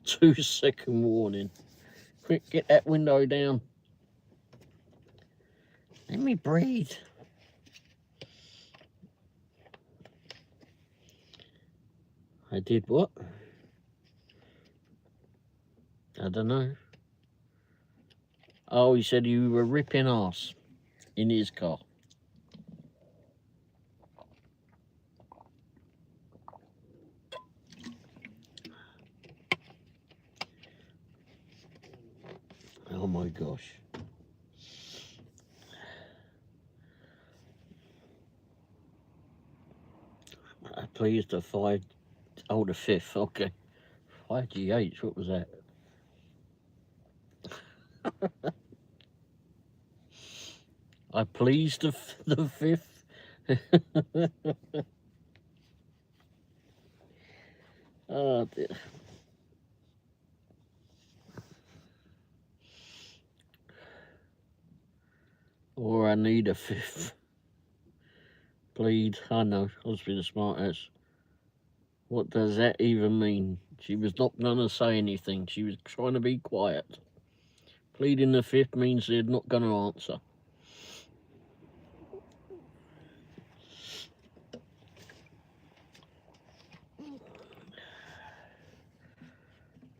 2-second warning. Quick, get that window down. Let me breathe. I did what? I don't know. Oh, he said you were ripping ass in his car. Oh my gosh. I pleased the 5. Oh, the 5th. Okay. 5GH. What was that? I pleased the 5th. Oh dear. Or I need a 5th. Plead. I know. I was being a smart ass. What does that even mean? She was not going to say anything. She was trying to be quiet. Pleading the 5th means they're not going to answer.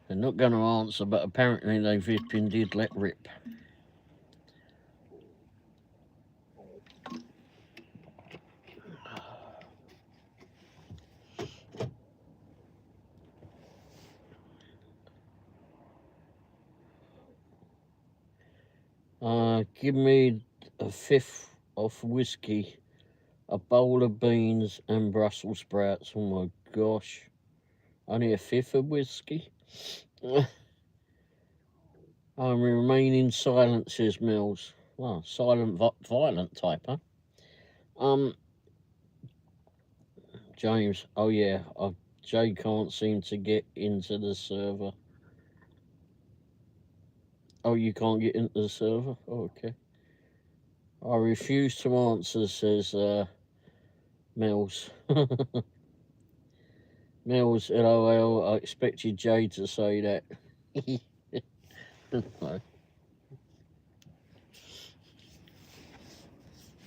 They're not going to answer, but apparently they flipping did let rip. Give me a 5th of whiskey, a bowl of beans and Brussels sprouts. Oh my gosh. Only a 5th of whiskey? I'm remaining silent, says Mills. Well, silent, violent type, huh? James, oh yeah, Jay can't seem to get into the server. Oh, you can't get into the server? Oh, okay. I refuse to answer, says Mills. Mills, LOL, I expected Jay to say that. No.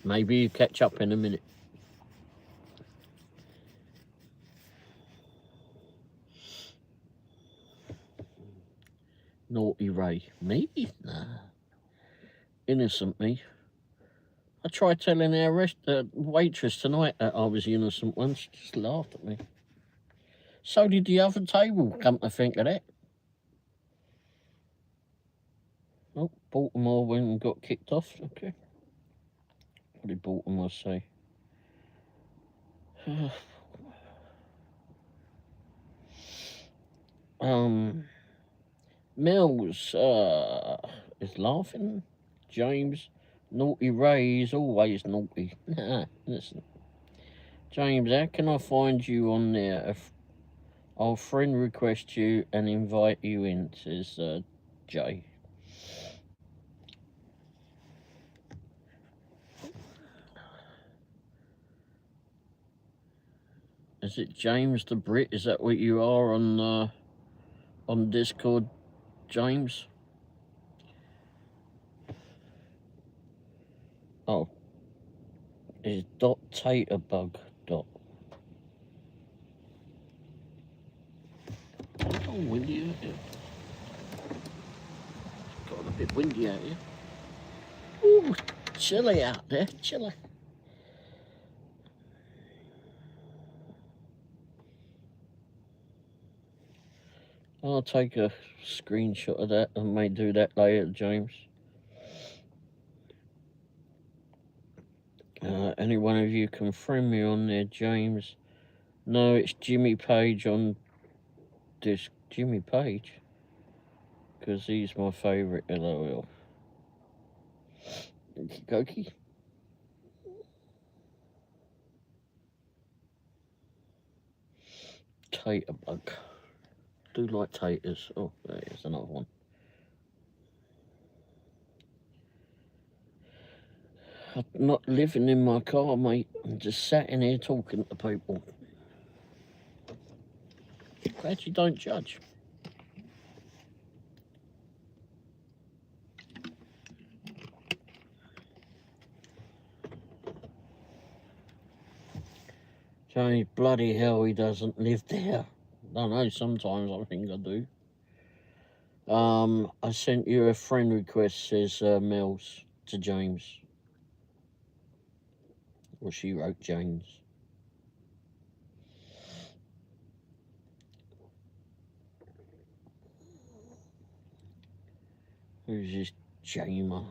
Maybe you catch up in a minute. Naughty Ray. Me? Nah. Innocent me. I tried telling our waitress tonight that I was innocent once. She just laughed at me. So did the other table, come to think of that. Oh, Baltimore went and got kicked off. Okay. What did Baltimore say? Mills is laughing. James, naughty Ray is always naughty. Nah, listen. James, how can I find you on there? I'll friend request you and invite you in, says Jay. Is it James the Brit? Is that what you are on Discord, James? Oh, it's .taterbug. Oh, windy out here. Got a bit windy out here. Ooh, chilly out there, chilly. I'll take a screenshot of that and may do that later, James. Any one of you can friend me on there, James. No, it's Jimmy Page on this. Jimmy Page? Because he's my favourite, LOL. Okie Taterbug. Do like taters. Oh, there's another one. I'm not living in my car, mate. I'm just sat in here talking to people. Glad you don't judge. Johnny, bloody hell, he doesn't live there. I don't know, sometimes I think I do. I sent you a friend request, says Mills, to James. Well, she wrote James. Who's this Jamer?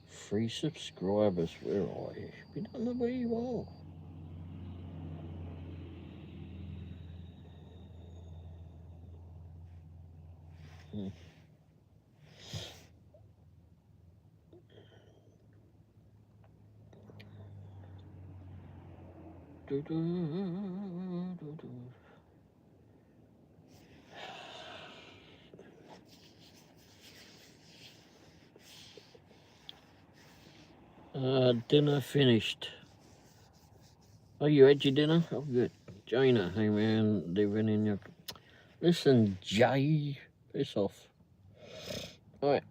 3 subscribers, where are you? We don't know where you are. Dinner finished. Oh, you had your dinner? Oh, good. Jaina, hey man, living in your... Listen, Jay, piss off. Right.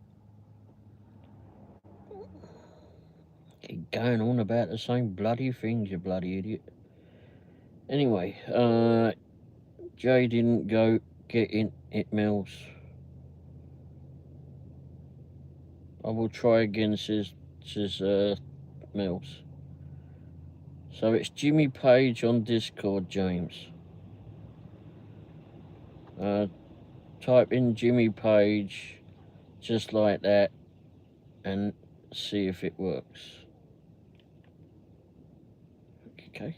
Keep going on about the same bloody things, you bloody idiot. Anyway, Jay didn't go get in it, Mills. I will try again, says Mills. So it's Jimmy Page on Discord, James. Type in Jimmy Page, just like that, and see if it works. Okay.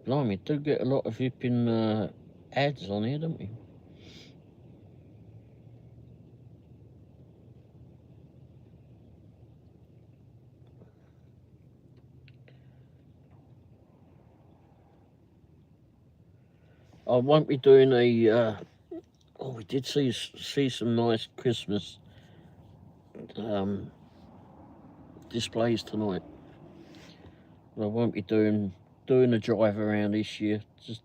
Blimey, do get a lot of flipping ads on here, don't we? I won't be doing a... oh, we did see some nice Christmas displays tonight. I won't be doing a drive around this year. Just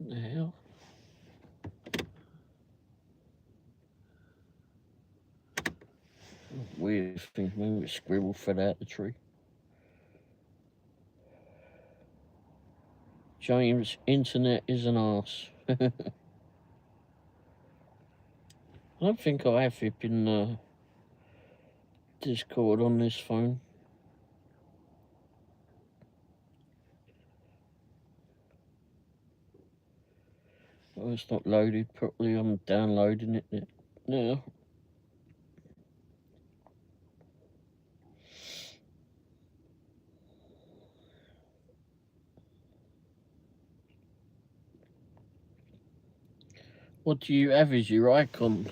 the hell? Weird thing, maybe a squirrel fell out the tree. James, internet is an arse. I don't think I have it in Discord on this phone. Oh, it's not loaded properly. I'm downloading it now. What do you have as your icon?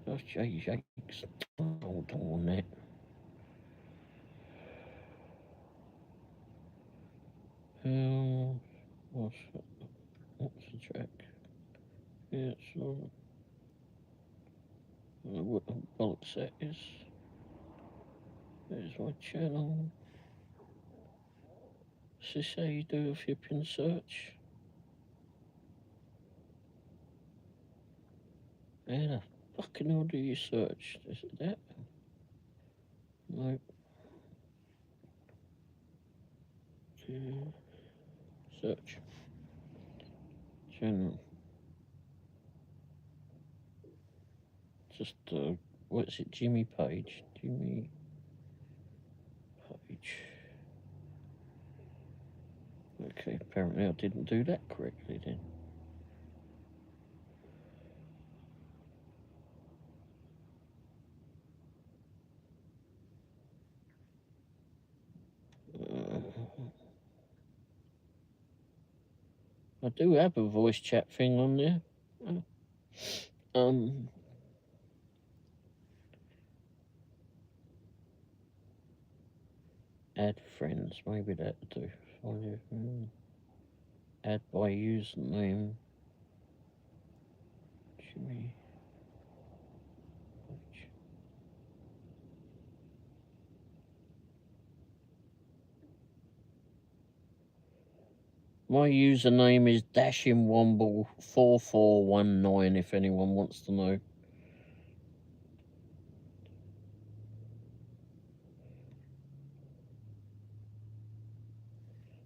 Oh, jakes. Hold on that. What's the track? Yeah, so what the bollocks that is. There's my channel. Is this how you do a flipping search? How the fucking hell do you search? Is it that? No. Search. Channel. Just, what's it? Jimmy Page. Jimmy Page. Okay, apparently I didn't do that correctly then. I do have a voice chat thing on there. Add friends, maybe that'll do. Add by username. Jimmy. My username is dashingwomble4419 if anyone wants to know.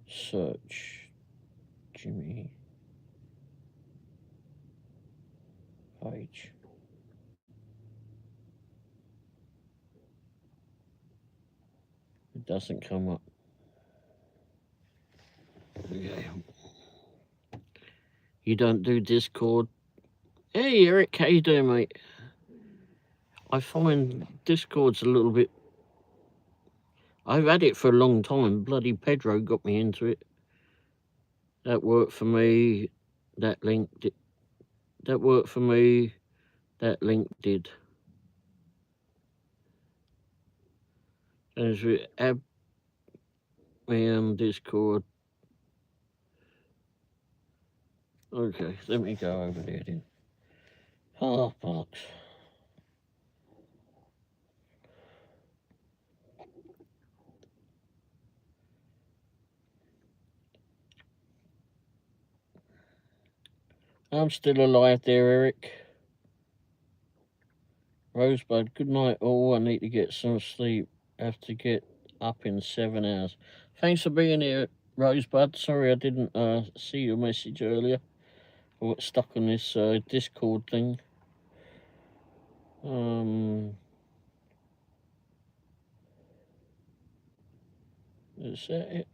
Search Jimmy Page. It doesn't come up. Yeah. You don't do Discord? Hey Eric, how you doing, mate? I find Discord's a little bit... I've had it for a long time. Bloody Pedro got me into it. That worked for me. That link did. That worked for me. That link did. As we add me on Discord. Okay, let me go over there then. Oh, bollocks. I'm still alive there, Eric. Rosebud, good night all. I need to get some sleep. Have to get up in 7 hours. Thanks for being here, Rosebud. Sorry I didn't see your message earlier. I got stuck on this Discord thing. Is that it?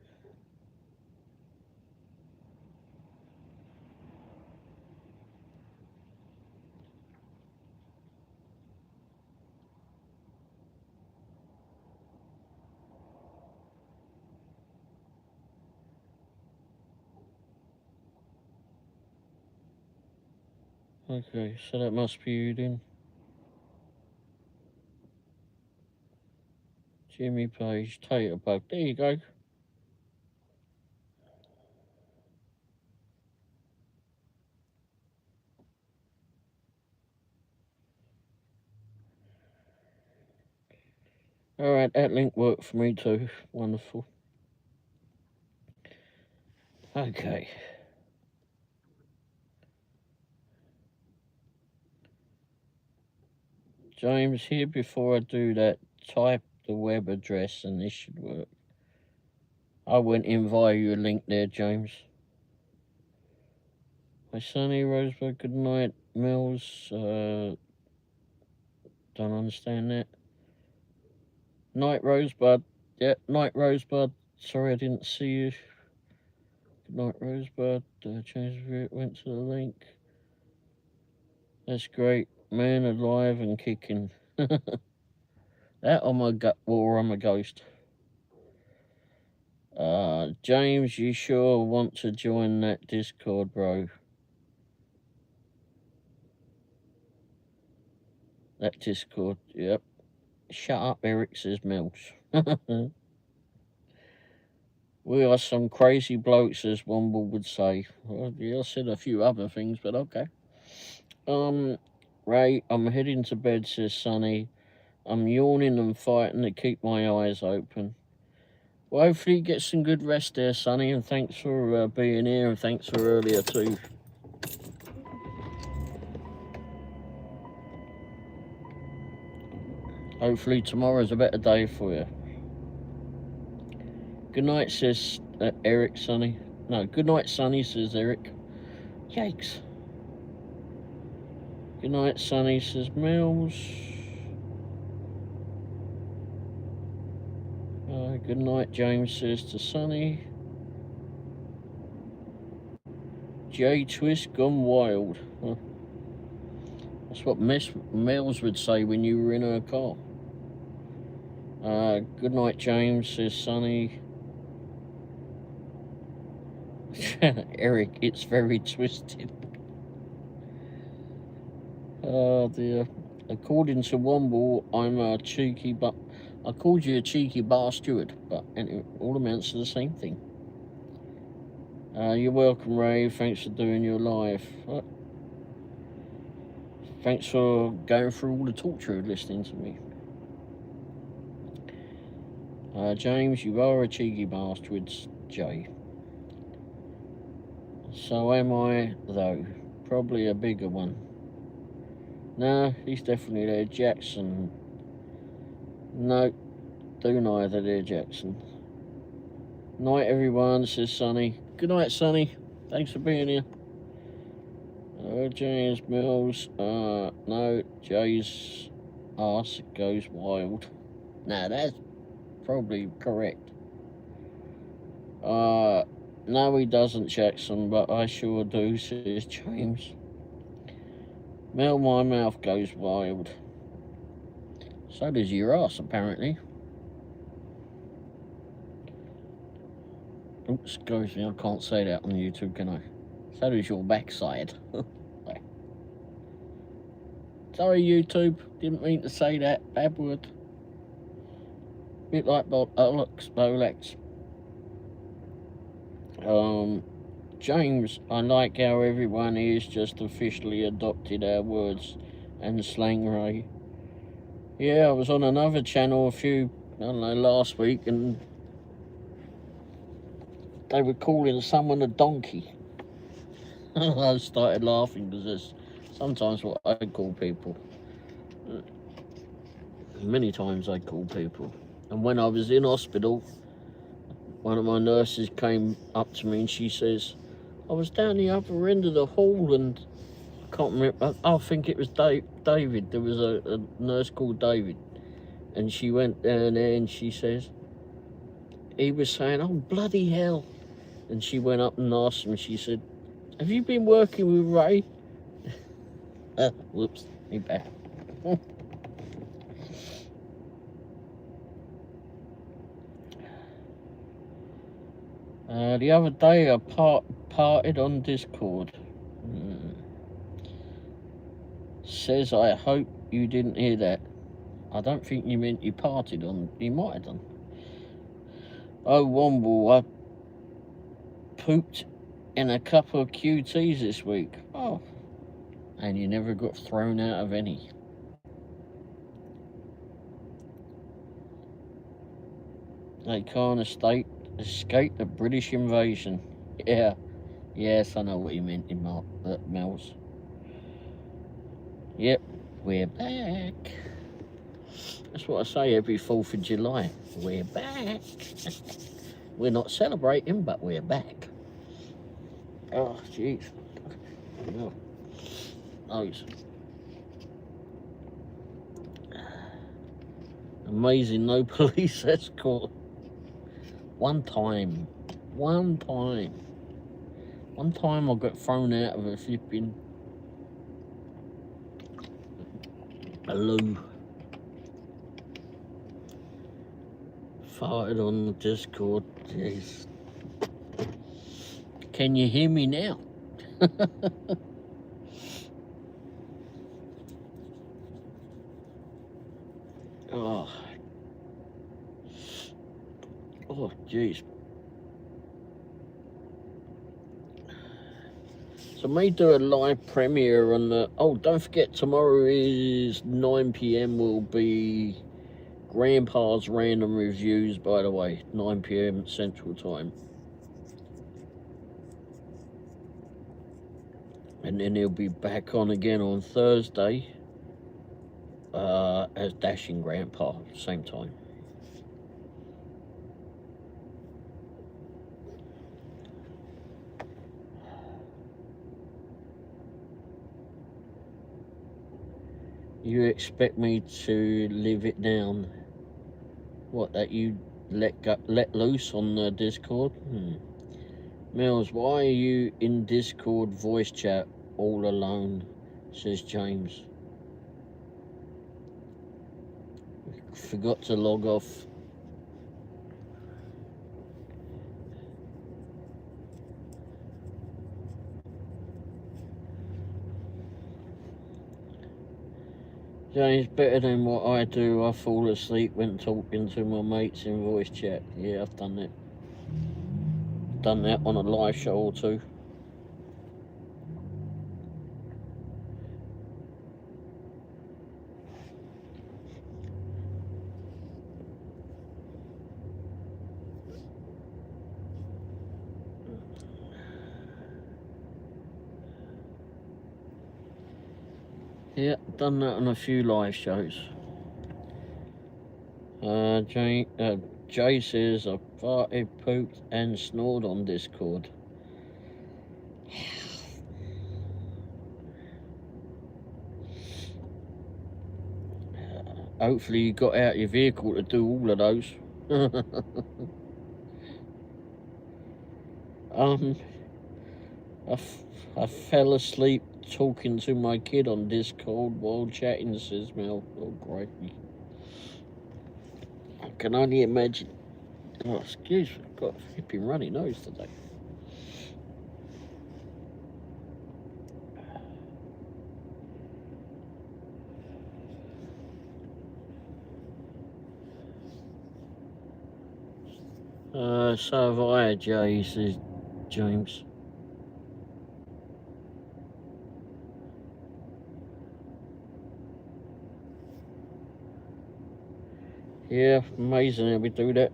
Okay, so that must be you then. Jimmy Page, Tater Bug. There you go. Alright, that link worked for me too. Wonderful. Okay. James, here before I do that, type the web address and this should work. I went in via your link there, James. Hi, Sunny, Rosebud, good night. Mills, don't understand that. Night, Rosebud. Yeah, night, Rosebud. Sorry I didn't see you. Good night, Rosebud. Change the it went to the link. That's great. Man alive and kicking. That on my gut, or I'm a ghost. James, you sure want to join that Discord, bro? That Discord, yep. Shut up, Eric, says Mills. We are some crazy blokes, as Womble would say. Well, yeah, I said a few other things, but okay. Ray, I'm heading to bed, says Sonny. I'm yawning and fighting to keep my eyes open. Well, hopefully you get some good rest there, Sonny, and thanks for being here, and thanks for earlier too. Hopefully tomorrow's a better day for you. Good night, says Eric, Sonny. No, good night, Sonny, says Eric. Yikes. Good night, Sonny, says Mills. Good night, James says to Sonny. J Twist gone wild. Huh. That's what Mills would say when you were in her car. Good night, James says Sonny. Eric, it's very twisted. Oh dear. According to Womble, I'm a cheeky but I called you a cheeky bastard, but it all amounts to the same thing. You're welcome, Ray. Thanks for doing your live. Thanks for going through all the torture of listening to me. James, you are a cheeky bastard, Jay. So am I, though. Probably a bigger one. No, he's definitely there. Jackson. No, do neither there, Jackson. Night, everyone, says Sonny. Good night, Sonny. Thanks for being here. James Mills. No, Jay's arse goes wild. Nah, that's probably correct. No, he doesn't, Jackson, but I sure do, says James. Mel, my mouth goes wild. So does your ass, apparently. Oops, excuse me, I can't say that on YouTube, can I? So does your backside. Sorry, YouTube. Didn't mean to say that. Bad word. Bit like Bolex. James, I like how everyone here's just officially adopted our words and slang, Ray. Yeah, I was on another channel last week, and they were calling someone a donkey. I started laughing because that's sometimes what I call people. Many times I call people. And when I was in hospital, one of my nurses came up to me and she says, I was down the upper end of the hall and I can't remember, I think it was David. There was a nurse called David. And she went down there and she says, he was saying, oh, bloody hell. And she went up and asked him, she said, have you been working with Ray? Whoops, me back. The other day I parted on Discord. Says, I hope you didn't hear that. I don't think you meant you parted on. You might have done. Oh, Womble, I pooped in a couple of QTs this week. Oh. And you never got thrown out of any. They can't escape the British invasion. Yeah, yes, I know what you meant in Mel's. Yep, we're back. That's what I say every 4th of July. We're back. We're not celebrating, but we're back. Oh, jeez. Oh, those. Amazing, no police escort. One time I got thrown out of a flipping loo. Farted on the Discord. Jeez. Can you hear me now? Oh. Oh, jeez. So may do a live premiere on the... Oh, don't forget, tomorrow is 9 PM will be Grandpa's Random Reviews, by the way. 9 PM Central Time. And then he'll be back on again on Thursday as Dashing Grandpa, same time. You expect me to live it down? What, that you let loose on the Discord? Mills, why are you in Discord voice chat all alone? Says James. Forgot to log off. James, better than what I do. I fall asleep when talking to my mates in voice chat. Yeah, I've done that. Done that on a live show or two. Yeah, done that on a few live shows. Jay says I farted, pooped and snored on Discord. Hopefully you got out your vehicle to do all of those. I fell asleep talking to my kid on Discord while chatting, says Mel. Oh, great. I can only imagine. Oh, excuse me, I've got a flipping runny nose today. So have I, Jay, says James. Yeah, amazing how we do that.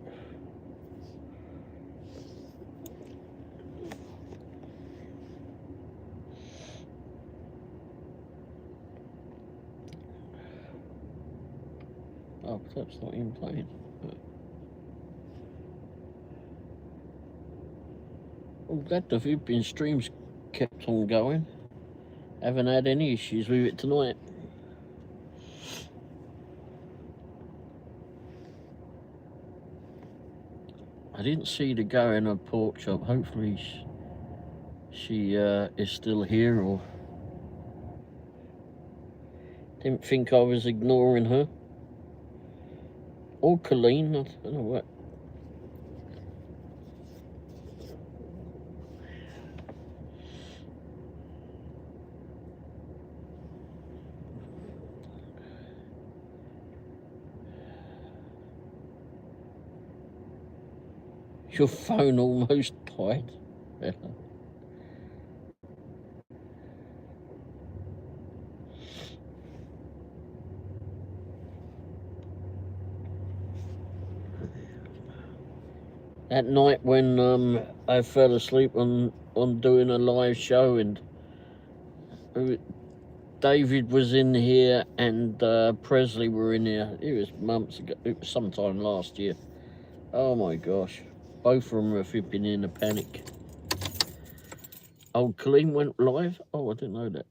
Oh, that's not even playing. Oh, glad the flipping streams kept on going. Haven't had any issues with it tonight. I didn't see the go in a pork chop. Hopefully she is still here, or didn't think I was ignoring her. Or Colleen, I don't know what. Your phone almost died. At night when I fell asleep on doing a live show, and David was in here and Presley were in here. It was months ago. It was sometime last year. Oh my gosh. Both of them have been in a panic. Oh, Colleen went live? Oh, I didn't know that.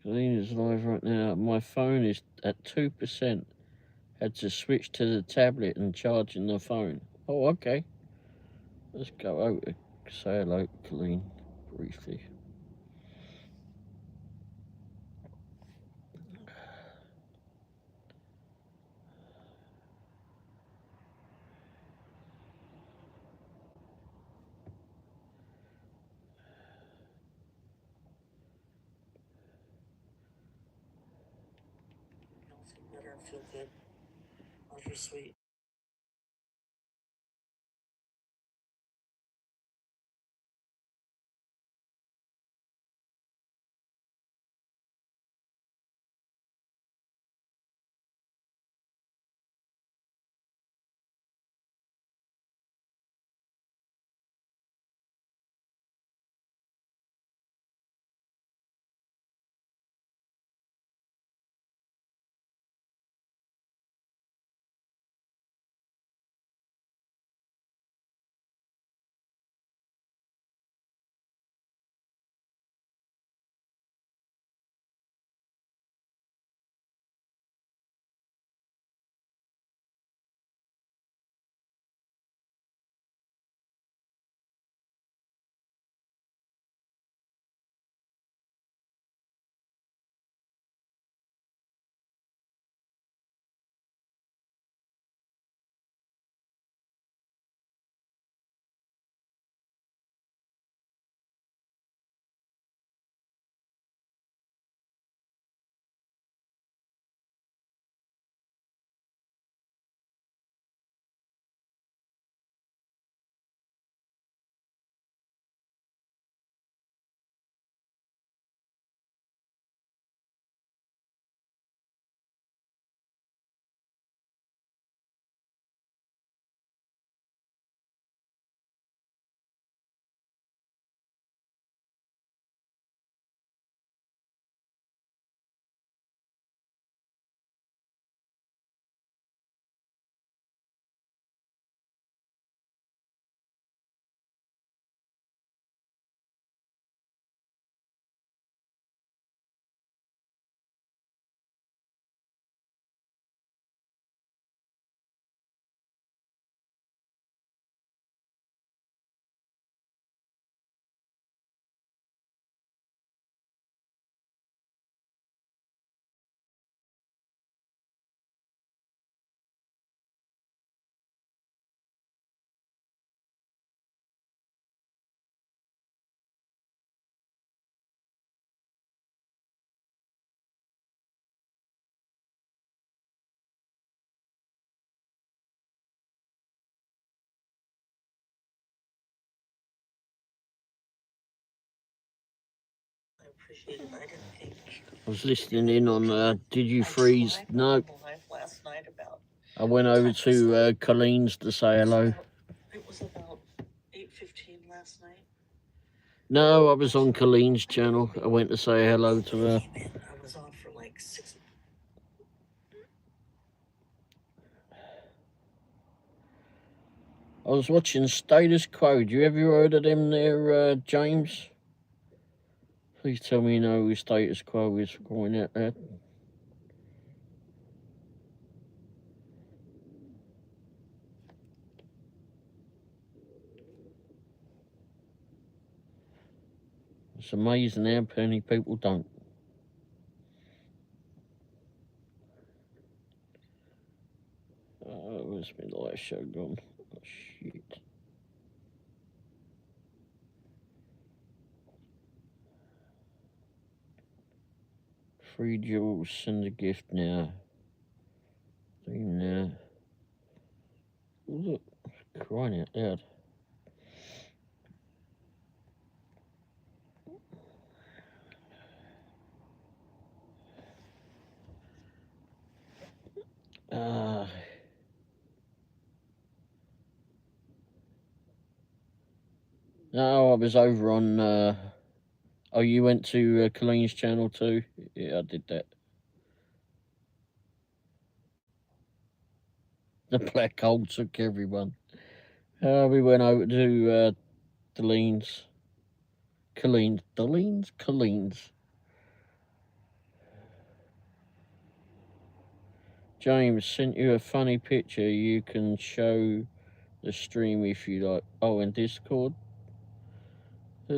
Colleen is live right now. My phone is at 2%. Had to switch to the tablet and charging the phone. Oh, okay. Let's go over to say hello to Colleen briefly.
Better and feel good. How's your sweet? I appreciate it. I didn't think.
I was listening in on Did You Freeze? No.
Last night about.
I went over to Colleen's to say hello.
It was about 8:15 last night.
No, I was on Colleen's channel. I went to say hello to her.
I was on for like 6.
I was watching Status Quo. Do you ever heard of them there, James? Please tell me you know who Status Quo is going out there. It's amazing how many people don't. Where's my live show gone? Oh, shit. Free Jules, send a gift now. Now. Look, crying out loud. No, I was over on. Oh, you went to Colleen's channel too? Yeah, I did that. The black hole took everyone. We went over to Colleen's. James sent you a funny picture. You can show the stream if you like. Oh, in Discord? Let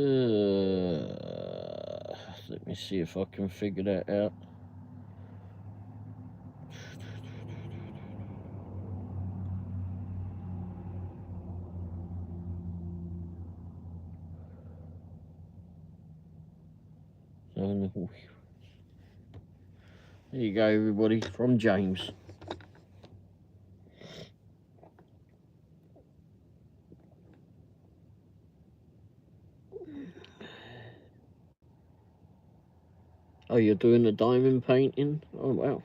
me see if I can figure that out. There you go, everybody, from James. Oh, you're doing the diamond painting? Oh, wow.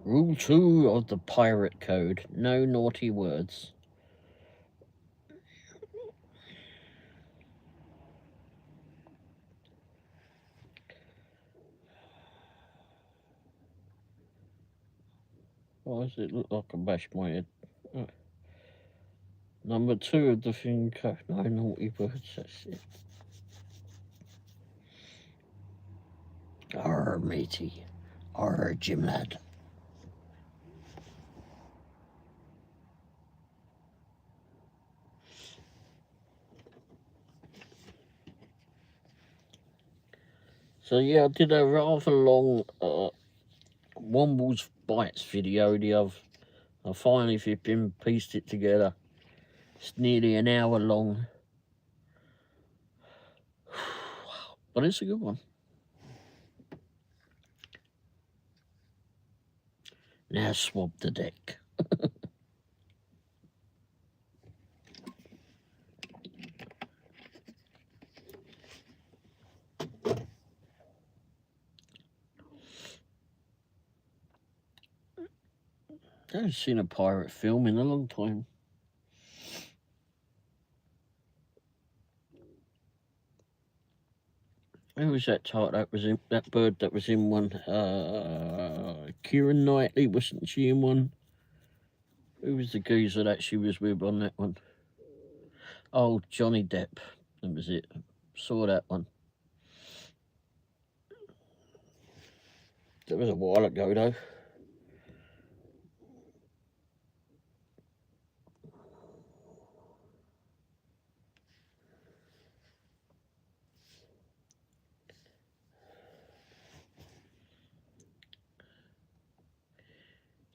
Rule 2 of the pirate code. No naughty words. Why does it look like I bashed my head? Oh. Number 2 of the thing code. No naughty words, that's it. Arr, matey. Arr, Jim lad. So yeah, I did a rather long Womble's Bites video the other. I finally flipping pieced it together. It's nearly an hour long. But it's a good one. Now swab the deck. I haven't seen a pirate film in a long time. Who was that tart that was in that bird that was in one? Keira Knightley, wasn't she in one? Who was the geezer that she was with on that one? Oh, Johnny Depp. That was it. Saw that one. That was a while ago though.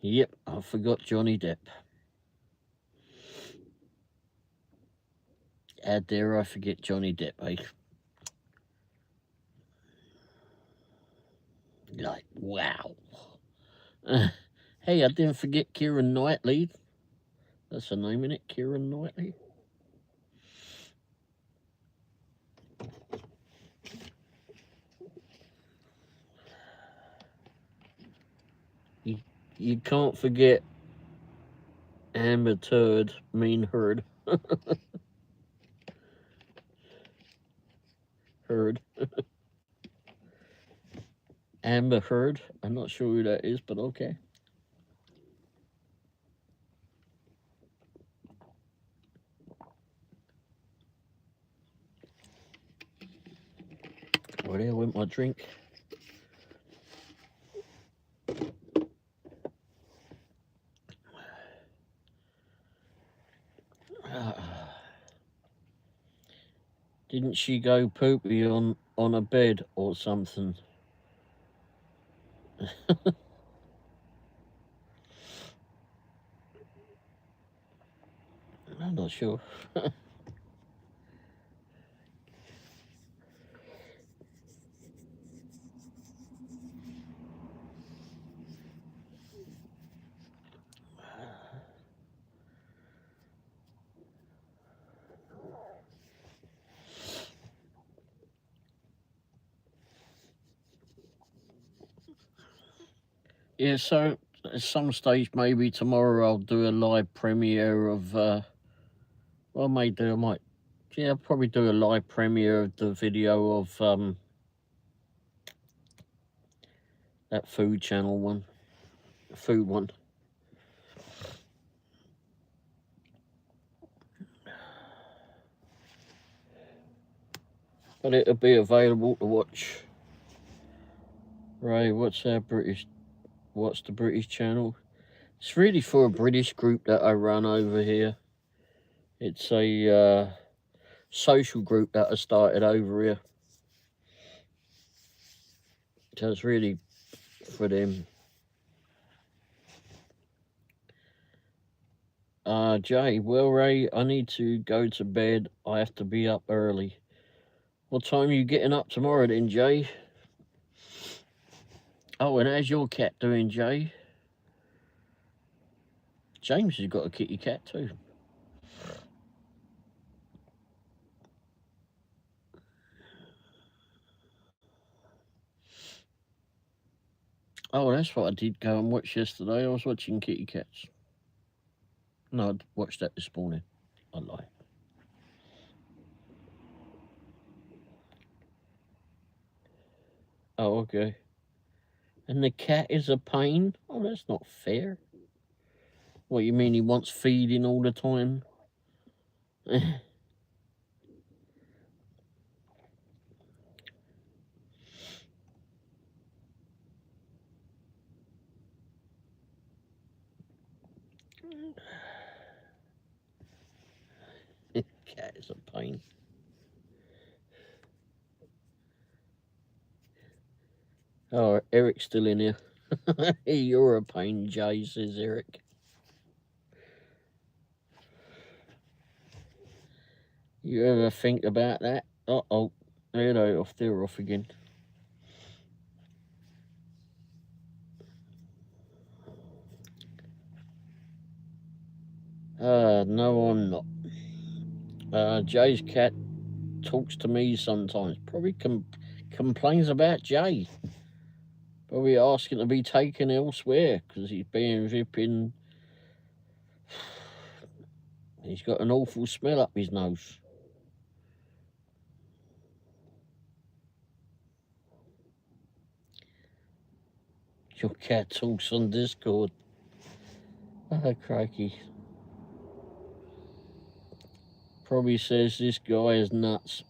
Yep, I forgot Johnny Depp. How dare I forget Johnny Depp, eh? Like, wow. Hey, I didn't forget Keira Knightley. That's her name, innit? Keira Knightley. You can't forget Amber Turd, Mean Heard. Heard. Amber Heard. I'm not sure who that is, but okay. Where the hell went my drink? Didn't she go poopy on a bed or something? I'm not sure. Yeah, so at some stage, maybe tomorrow, I'll do a live premiere of. Well, I may do. I might. Yeah, I'll probably do a live premiere of the video of that food channel one, food one. But it'll be available to watch. Ray, what's the British channel? It's really for a British group that I run over here. It's a social group that I started over here. So it's really for them. Jay, well, Ray, I need to go to bed. I have to be up early. What time are you getting up tomorrow then, Jay? Oh, and how's your cat doing, Jay? James has got a kitty cat too. Oh, that's what I did go and watch yesterday. I was watching kitty cats. No, I watched that this morning. I lie. Oh, okay. And the cat is a pain? Oh, that's not fair. What, you mean he wants feeding all the time? Cat is a pain. Oh, Eric's still in here. You're a pain, Jay, says Eric. You ever think about that? Uh-oh. They're off again. No, I'm not. Jay's cat talks to me sometimes. Probably complains about Jay. Probably asking to be taken elsewhere because he's being ripping. He's got an awful smell up his nose. Your cat talks on Discord. Oh, crikey. Probably says this guy is nuts.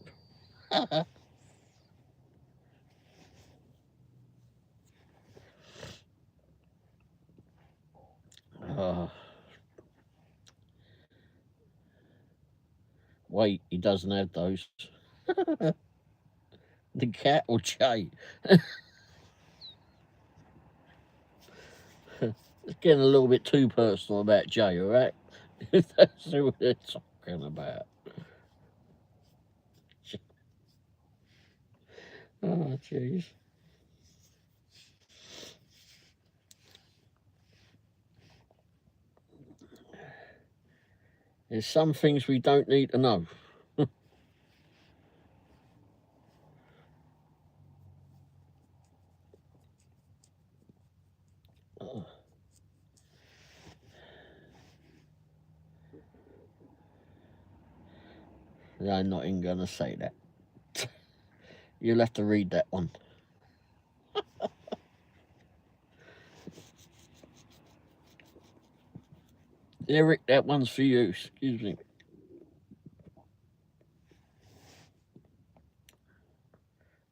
Wait, he doesn't have those. The cat or Jay? It's getting a little bit too personal about Jay, all right? That's what they're talking about. Oh, jeez. There's some things we don't need to know. I'm not even going to say that. You'll have to read that one. Eric, that one's for you. Excuse me.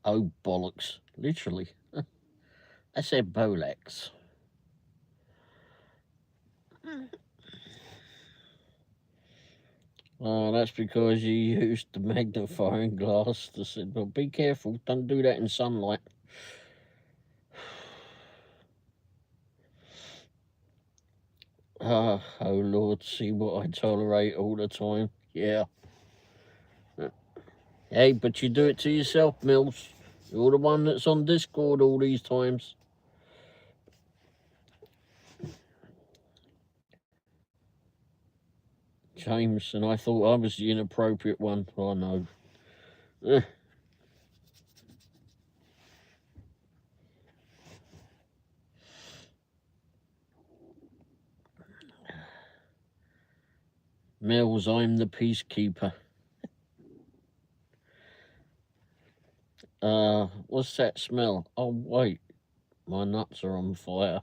Oh, bollocks. Literally. I said Bolex. Oh, that's because you used the magnifying glass to say, well, be careful. Don't do that in sunlight. Oh, Lord, see what I tolerate all the time. Yeah. Hey, but you do it to yourself, Mills. You're the one that's on Discord all these times. James, and I thought I was the inappropriate one. Oh, no. Mills, I'm the peacekeeper. What's that smell? Oh, wait. My nuts are on fire.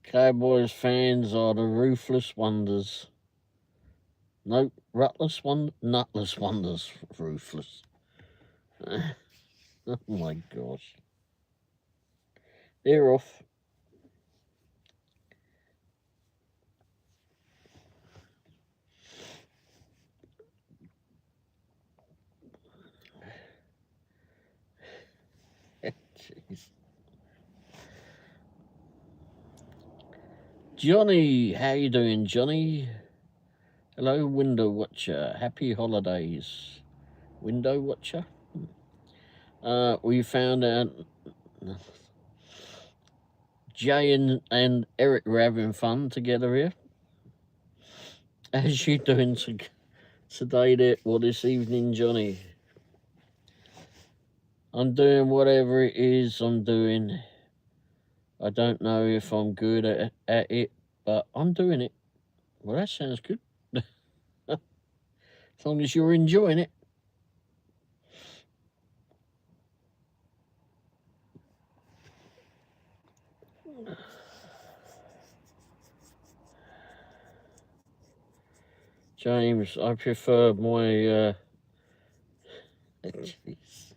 Cowboys fans are the ruthless wonders. No, nutless wonders, ruthless. Oh my gosh. They're off. Jeez. Johnny, how you doing, Johnny? Hello, window watcher. Happy holidays, window watcher. We found out Jay and Eric were having fun together here. How's you doing today, this evening, Johnny? I'm doing whatever it is I'm doing. I don't know if I'm good at it, but I'm doing it. Well, that sounds good. As long as you're enjoying it. James, I prefer my jeez.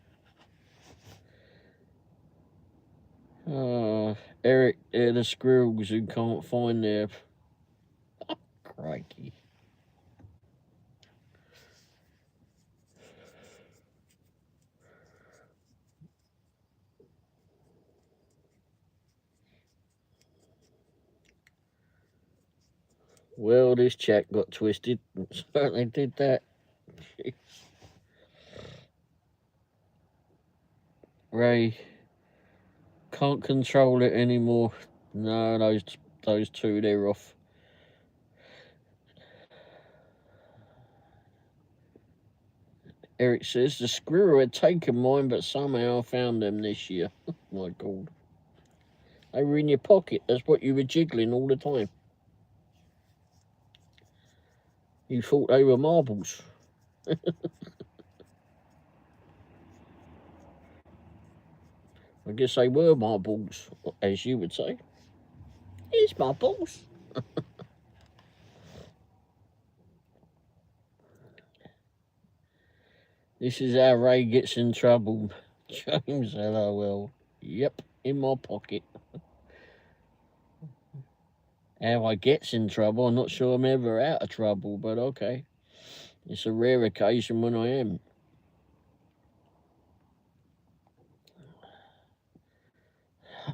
Eric, they're the squirrels who can't find their crikey. Well, this chat got twisted. Certainly did that. Jeez. Ray, can't control it anymore. No, those two, they're off. Eric says the squirrel had taken mine, but somehow I found them this year. Oh my God. They were in your pocket. That's what you were jiggling all the time. You thought they were marbles. I guess they were marbles, as you would say. It's marbles. This is how Ray gets in trouble. James, LOL. Yep, in my pocket. How I gets in trouble, I'm not sure I'm ever out of trouble, but okay. It's a rare occasion when I am.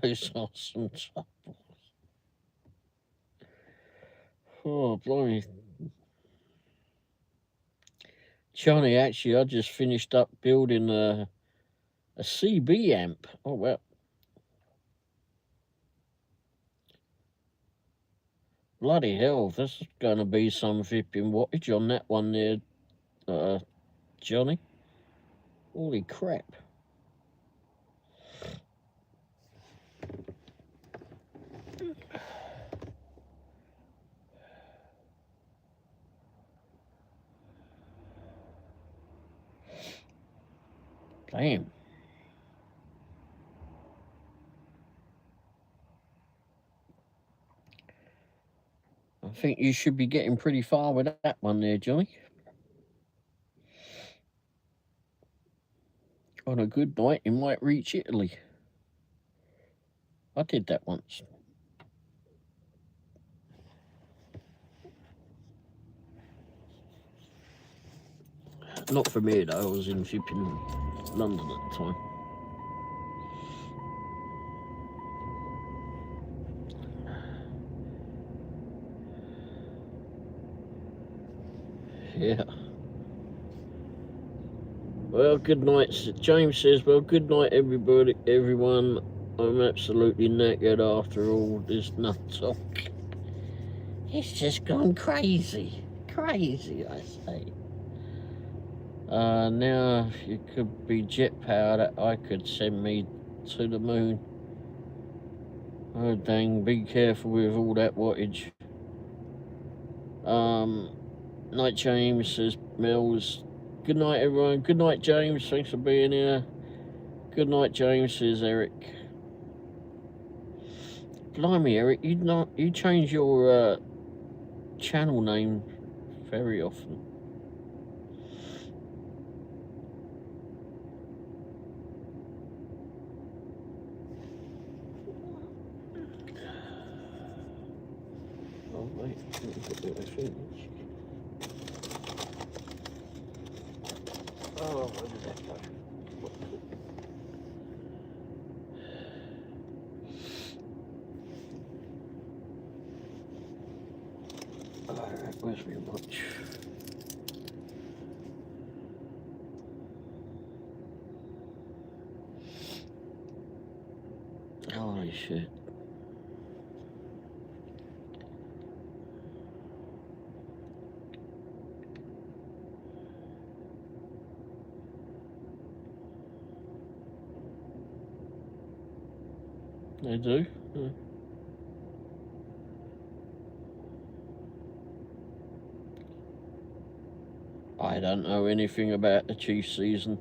Those are some troubles. Oh, blimey. Johnny, actually, I just finished up building a CB amp. Oh, well. Bloody hell, this is going to be some flipping wattage on that one there, Johnny. Holy crap. Damn. I think you should be getting pretty far with that one there, Johnny. On a good night, you might reach Italy. I did that once. Not for me, though. I was in flipping London at the time. Yeah. Well, good night. James says, well, good night, everybody, everyone. I'm absolutely knackered after all this nut talk. It's just gone crazy. Crazy, I say. Now, if you could be jet powered, I could send me to the moon. Oh dang, be careful with all that wattage. Night James says Mills. Good night everyone. Good night James, thanks for being here. Good night James says Eric. Blimey Eric, you change your channel name very often. Oh wait, I think. Oh, where did that go? Alright, where's my watch? Holy shit. They do? Yeah. I don't know anything about the Chiefs season.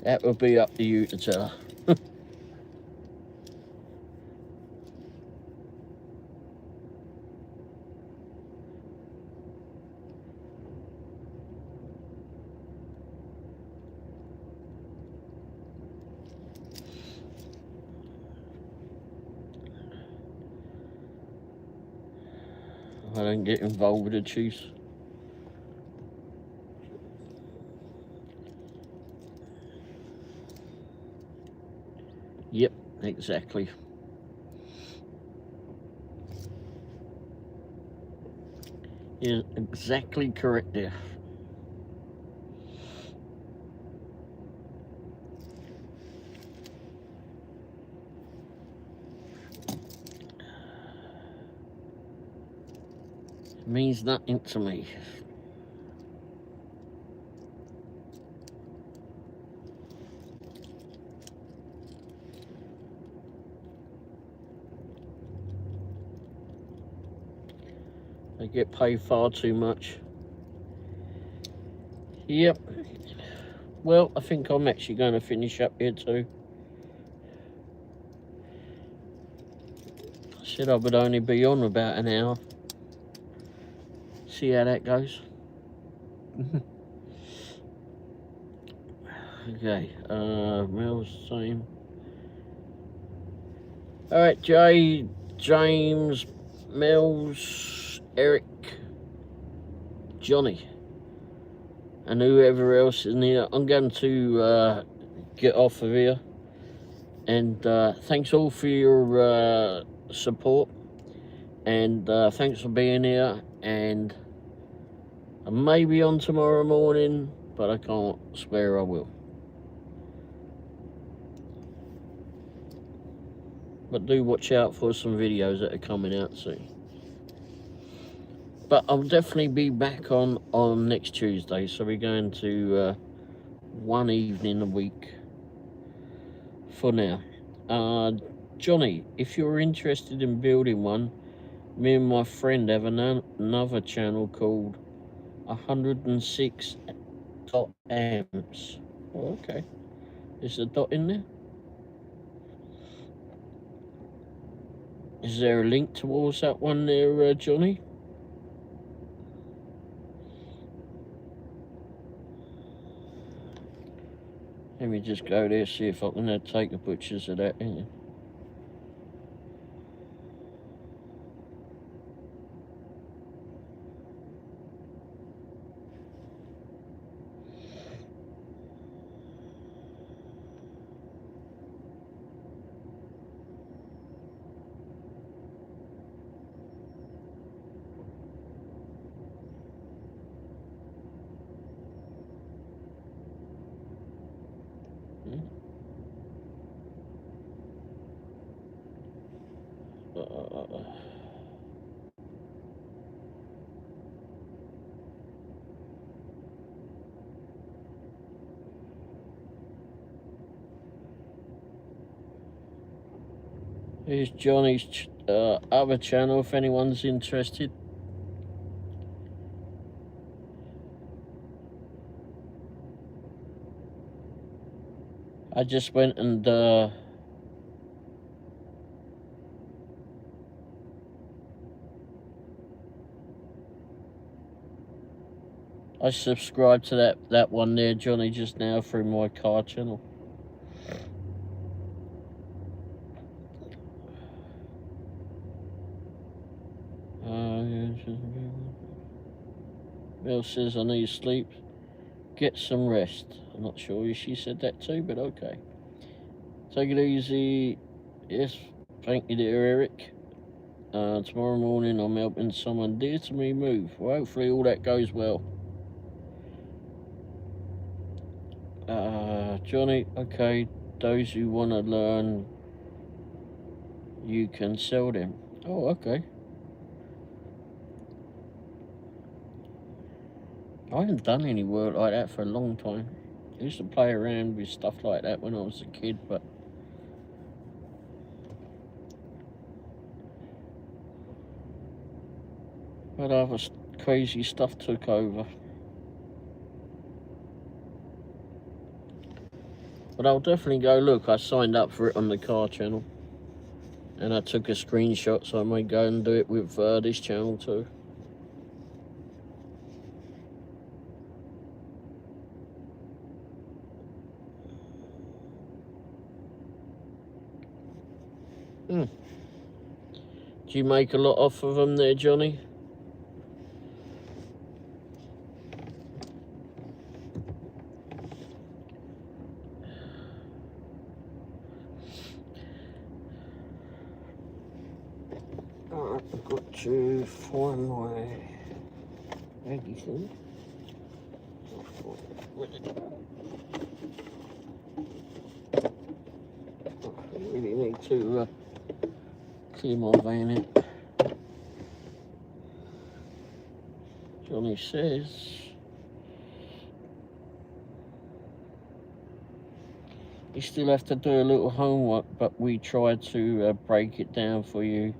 That would be up to you to tell. I don't get involved with the Chiefs. Yep, exactly. You're exactly correct there. It means nothing to me. They get paid far too much. Yep. Well, I think I'm actually going to finish up here too. I said I would only be on about an hour. See how that goes. Okay, Mel's same. Alright, Jay, James, Mel's, Eric, Johnny, and whoever else is in here. I'm going to get off of here. And thanks all for your support. And thanks for being here. And I may be on tomorrow morning, but I can't swear I will. But do watch out for some videos that are coming out soon. But I'll definitely be back on next Tuesday. So we're going to one evening a week for now. Johnny, if you're interested in building one, me and my friend have another channel called 106 dot amps. Oh, okay. Is a dot in there? Is there a link towards that one there, Johnny? Let me just go there, see if I can take the pictures of that. Yeah. Here's Johnny's other channel if anyone's interested. I just went and I subscribed to that one there, Johnny, just now through my car channel. Mel says I need sleep. Get some rest. I'm not sure if she said that too, but okay. Take it easy. Yes, thank you, dear Eric. Tomorrow morning I'm helping someone dear to me move. Well, hopefully all that goes well. Johnny, okay, those who want to learn, you can sell them. Oh, okay. I haven't done any work like that for a long time. I used to play around with stuff like that when I was a kid, but other crazy stuff took over. But I'll definitely go look. I signed up for it on the car channel. And I took a screenshot, so I might go and do it with this channel too. Do you make a lot off of them there, Johnny? Alright, I've got to find my Aggie thing. I really need to clear my van out. Johnny says you still have to do a little homework, but we try to break it down for you.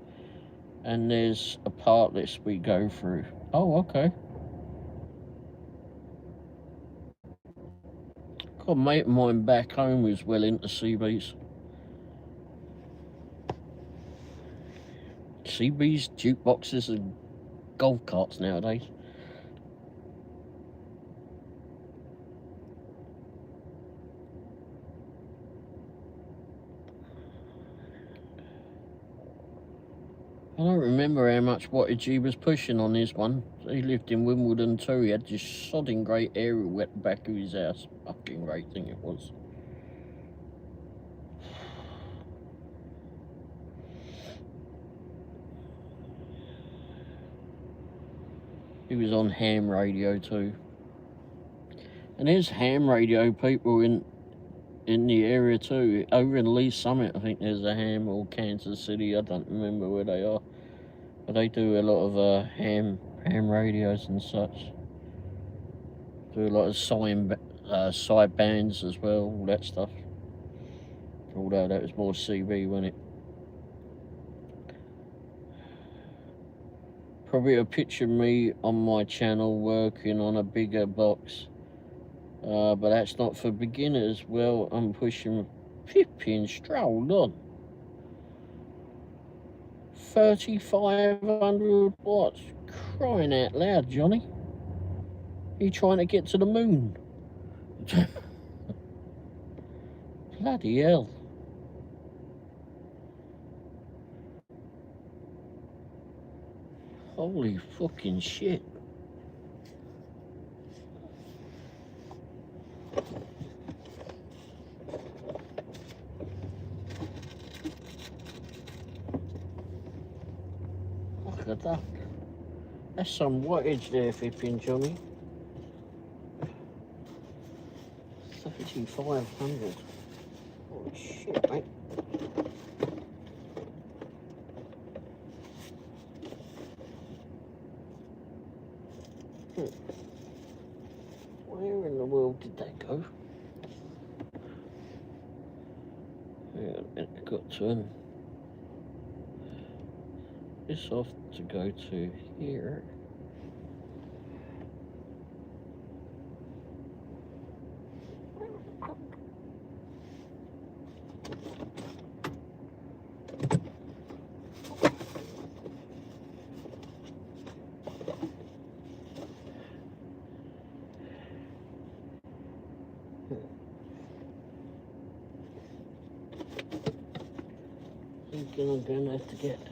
And there's a part list we go through. Oh, okay. Got a mate of mine back home who's well into CBs. CBs, jukeboxes, and golf carts nowadays. I don't remember how much wattage he was pushing on this one. He lived in Wimbledon too. He had this sodding great area at the back of his house. Fucking great thing it was. He was on ham radio too. And there's ham radio people in the area too. Over in Lee Summit, I think there's a ham, or Kansas City. I don't remember where they are. But they do a lot of ham radios and such. Do a lot of side bands as well, all that stuff. Although that was more CB, wasn't it? Probably a picture of me on my channel working on a bigger box. But that's not for beginners. Well, I'm pushing flipping strolled on. 3,500 watts. Crying out loud, Johnny. You trying to get to the moon? Bloody hell. Holy fucking shit. Look at that. That's some wattage there, flipping Johnny. 3,500. Holy shit, mate. Where in the world did that go? Yeah, it got to him. this off to go to here. I'm gonna have to get back.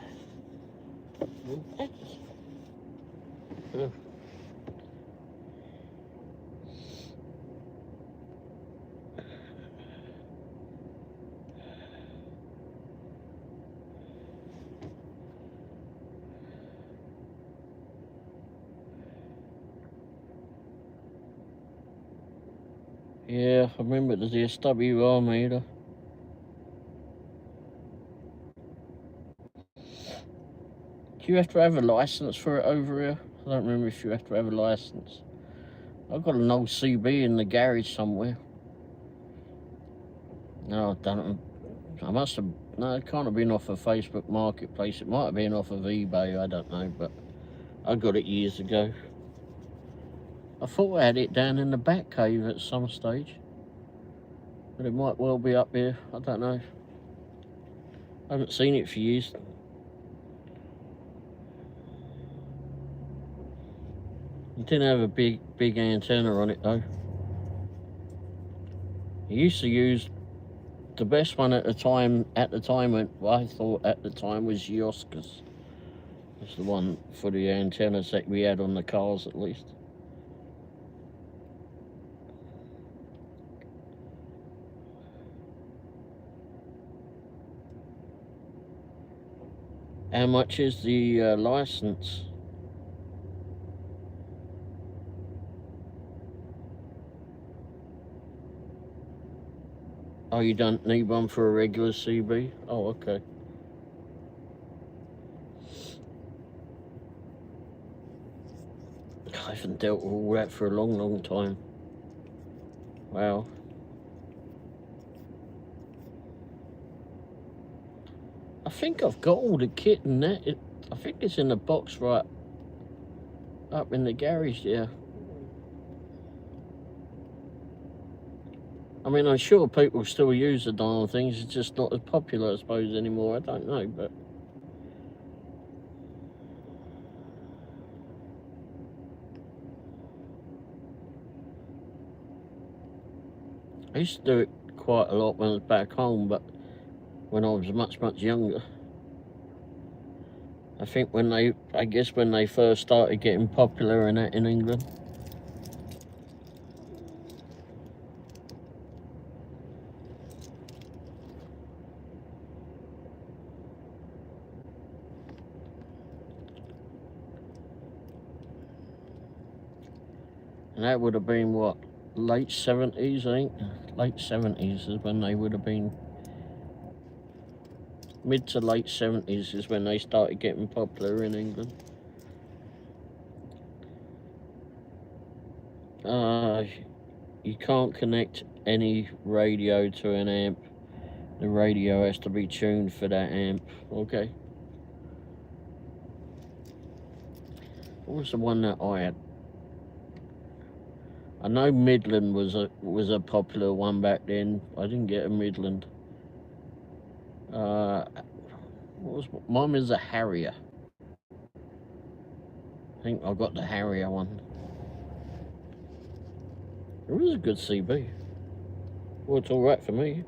Yeah, I remember the SWR meter. Do you have to have a license for it over here? I don't remember if you have to have a license. I've got an old CB in the garage somewhere. No, I don't. I must have. No, it can't have been off of Facebook Marketplace. It might have been off of eBay. I don't know, but I got it years ago. I thought I had it down in the back cave at some stage, but it might well be up here. I don't know. I haven't seen it for years. It didn't have a big antenna on it though. I used to use the best one at the time. I thought at the time was Yoska's. It's the one for the antennas that we had on the cars, at least. How much is the license? Oh, you don't need one for a regular CB? Oh, okay. I haven't dealt with all that for a long time. Wow. I think I've got all the kit and that. I think it's in the box right up in the garage there. I mean, I'm sure people still use the darn things. It's just not as popular, I suppose, anymore. I don't know, but... I used to do it quite a lot when I was back home, but when I was much younger. I think when they first started getting popular in England. And that would have been, what, late 70s, I think? Late 70s is when they would have been. Mid to late 70s is when they started getting popular in England. You can't connect any radio to an amp. The radio has to be tuned for that amp. Okay. What was the one that I had? I know Midland was a popular one back then. I didn't get a Midland. Mine was a Harrier. I think I got the Harrier one. It was a good CB. Well, it's all right for me.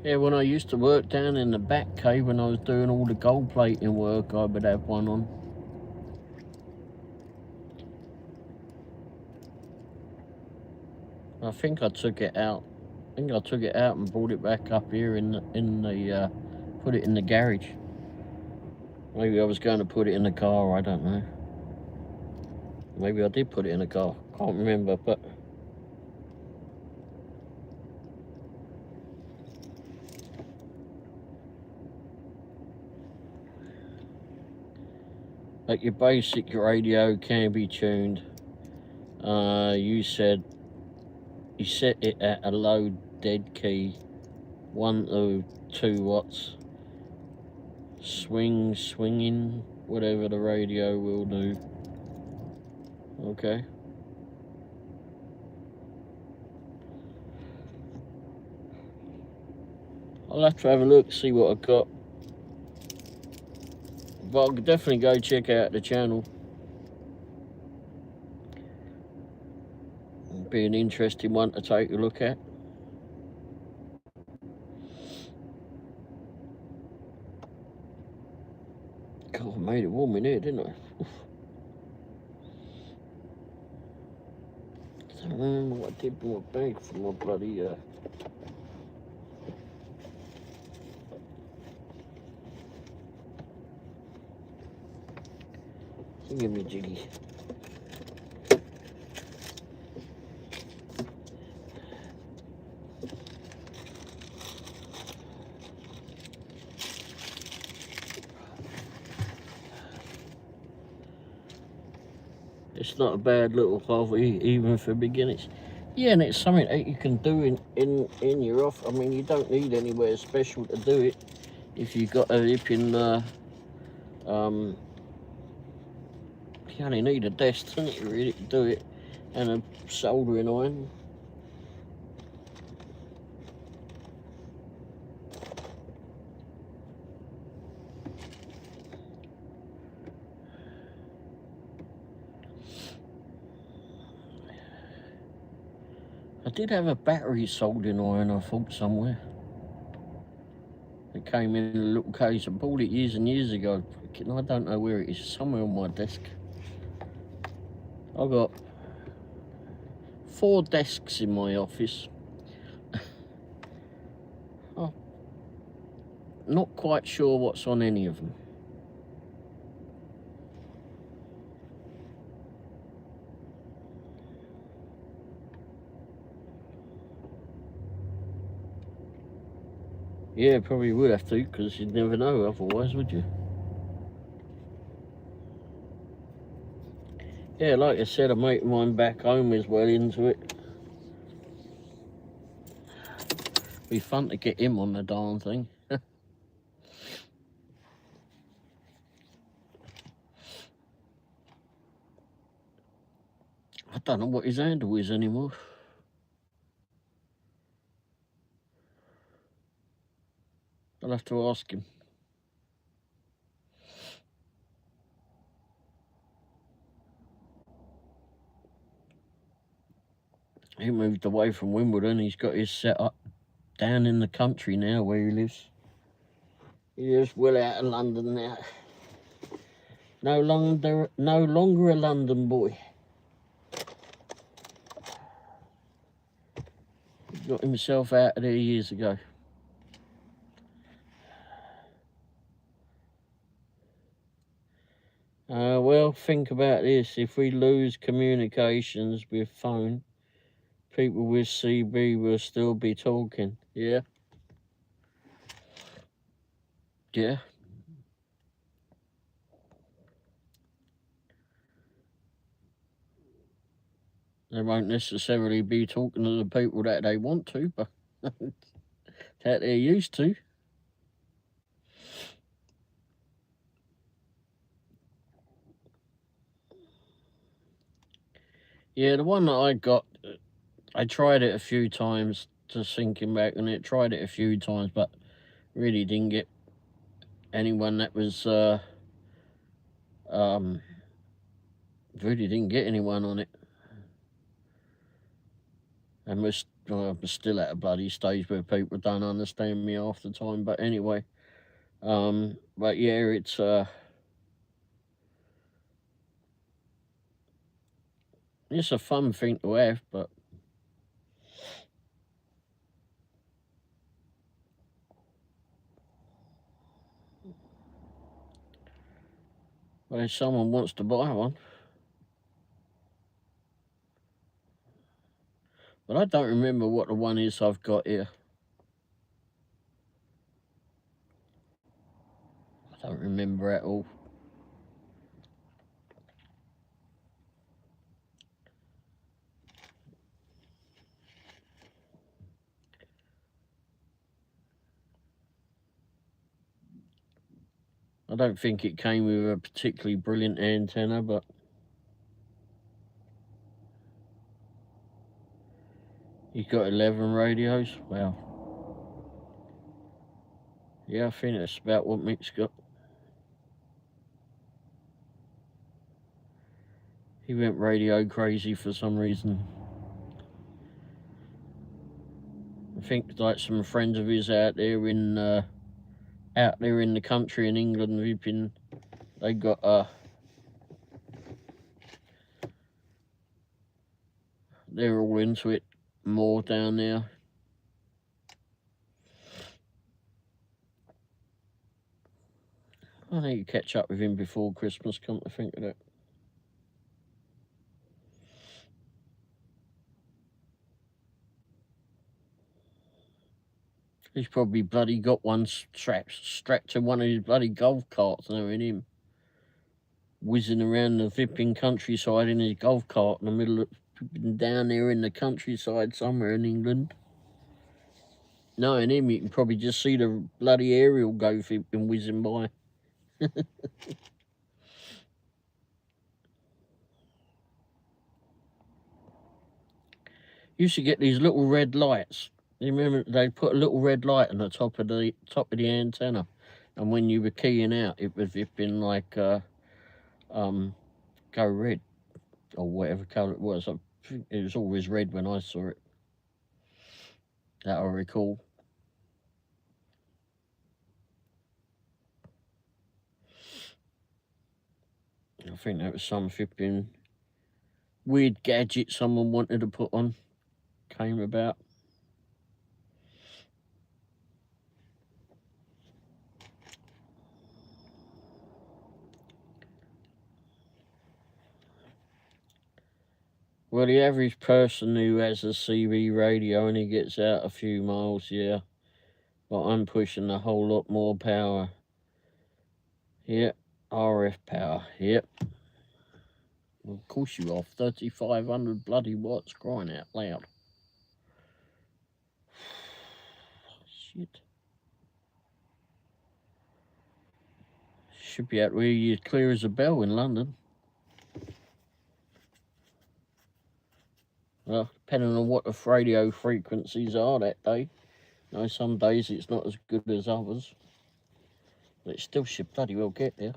Yeah, when I used to work down in the back cave when I was doing all the gold plating work, I would have one on. I think I took it out. I think I took it out and brought it back up here put it in the garage. Maybe I was going to put it in the car, I don't know. Maybe I did put it in the car, can't remember, but... But your basic radio can be tuned. You said you set it at a low dead key, 1 to 2 watts. Swinging, whatever the radio will do. Okay. I'll have to have a look, see what I've got. But I'll definitely go check out the channel. It'll be an interesting one to take a look at. God, I made it warm in here, didn't I? Oof. I don't remember what I did with my bag for my bloody give me jiggy. It's not a bad little hobby, even for beginners. Yeah, and it's something that you can do in your off. I mean, you don't need anywhere special to do it. If you've got a hipping, you only need a desk, don't you, really, to do it, and a soldering iron. I did have a battery soldering iron, I thought, somewhere. It came in a little case. I bought it years and years ago. I don't know where it is. Somewhere on my desk. I've got 4 desks in my office. I'm not quite sure what's on any of them. Yeah, probably would have to, because you'd never know otherwise, would you? Yeah, like I said, a mate of mine back home is well into it. Be fun to get him on the darn thing. I don't know what his handle is anymore. I'll have to ask him. He moved away from Wimbledon. He's got his set up down in the country now where he lives. He lives well out of London now. No longer a London boy. He got himself out of there years ago. Well, think about this. If we lose communications with phone, people with CB will still be talking. Yeah? Yeah. They won't necessarily be talking to the people that they want to, but that they're used to. Yeah, the one that I got, I tried it a few times to syncing back, and it tried it a few times, but really didn't get anyone that was, really didn't get anyone on it. And we're still at a bloody stage where people don't understand me half the time, but anyway. But yeah, it's, it's a fun thing to have, but if someone wants to buy one. But I don't remember what the one is I've got here. I don't remember at all. I don't think it came with a particularly brilliant antenna, but he's got 11 radios. Wow. Yeah, I think that's about what Mick's got. He went radio crazy for some reason. I think like some friends of his out there in the country in England, they got they're all into it more down there. I need to catch up with him before Christmas, come to think of it. He's probably bloody got one strapped to one of his bloody golf carts, knowing him. Whizzing around the flipping countryside in his golf cart in the middle of down there in the countryside somewhere in England. Knowing him, you can probably just see the bloody aerial go flipping whizzing by. Used to get these little red lights. You remember they put a little red light on the top of the antenna, and when you were keying out, it was flipping like go red or whatever colour it was. It was always red when I saw it. That I recall. I think that was some flipping weird gadget someone wanted to put on. Came about. Well, the average person who has a CB radio only gets out a few miles, yeah. But I'm pushing a whole lot more power. Yep, RF power, yep. Well, of course you are, 3,500 bloody watts, crying out loud. Shit. Should be out where you clear as a bell in London. Well, depending on what the radio frequencies are that day. You know, some days it's not as good as others. But it still should bloody well get there.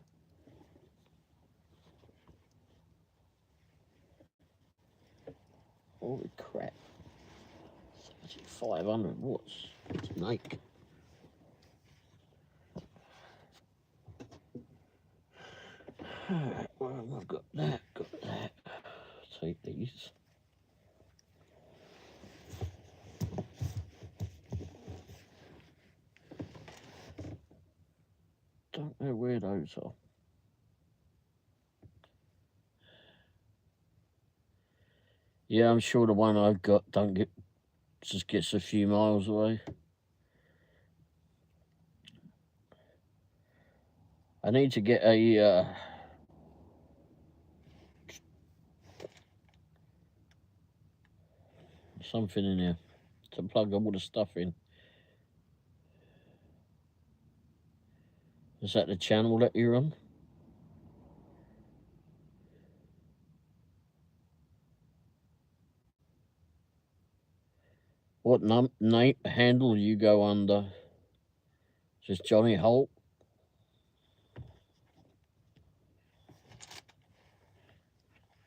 Holy crap. 3,500 watts. It's an ache. Alright, well, I've got that. Take these. Don't know where those are. Yeah, I'm sure the one I've got just gets a few miles away. I need to get a something in here to plug all the stuff in. Is that the channel that you're on? What name handle do you go under? Just Johnny Holt?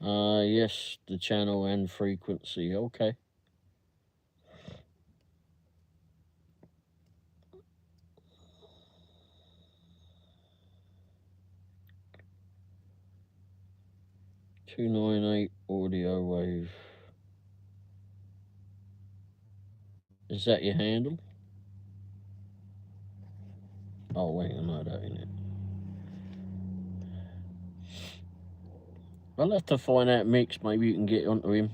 Yes, the channel and frequency. Okay. .298 audio wave. Is that your handle? Oh, wait, no, that ain't it. I'll have to find out Mix. Maybe you can get onto him.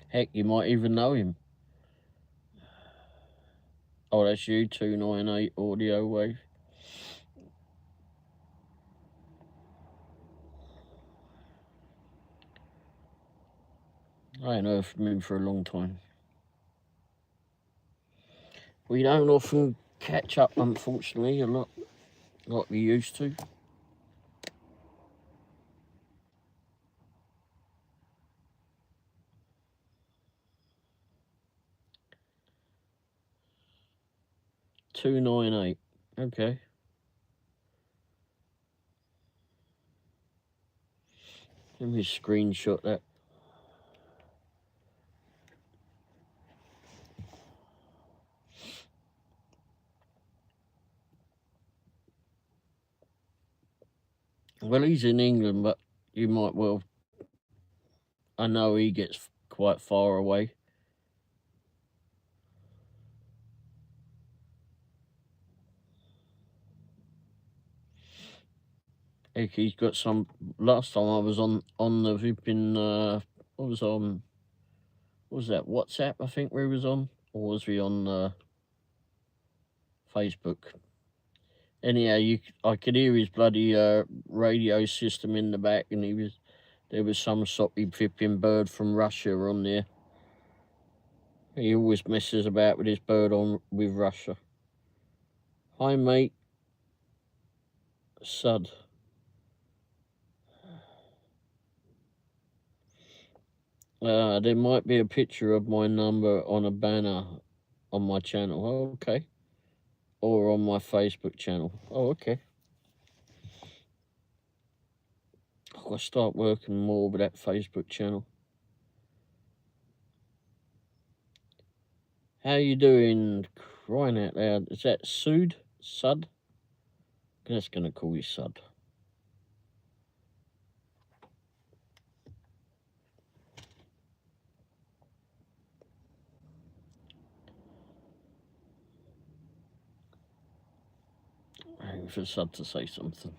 Heck, you might even know him. Oh, that's you, 298 audio wave. I ain't heard from him for a long time. We don't often catch up, unfortunately, a lot like we used to. $298. Okay. Let me screenshot that. Well, he's in England, but you might well. I know he gets quite far away. Heck, he's got some. Last time I was on the Vipin, I was on. What was that? WhatsApp, I think we was on, or was we on Facebook? Anyhow, I could hear his bloody radio system in the back, and there was some soppy flipping bird from Russia on there. He always messes about with his bird on with Russia. Hi, mate. Sud. There might be a picture of my number on a banner on my channel. Oh, okay. Or on my Facebook channel. Oh, okay. I've got to start working more with that Facebook channel. How you doing? Crying out loud. Is that Sud? Sud? I'm just going to call you Sud. Waiting for Sud to say something.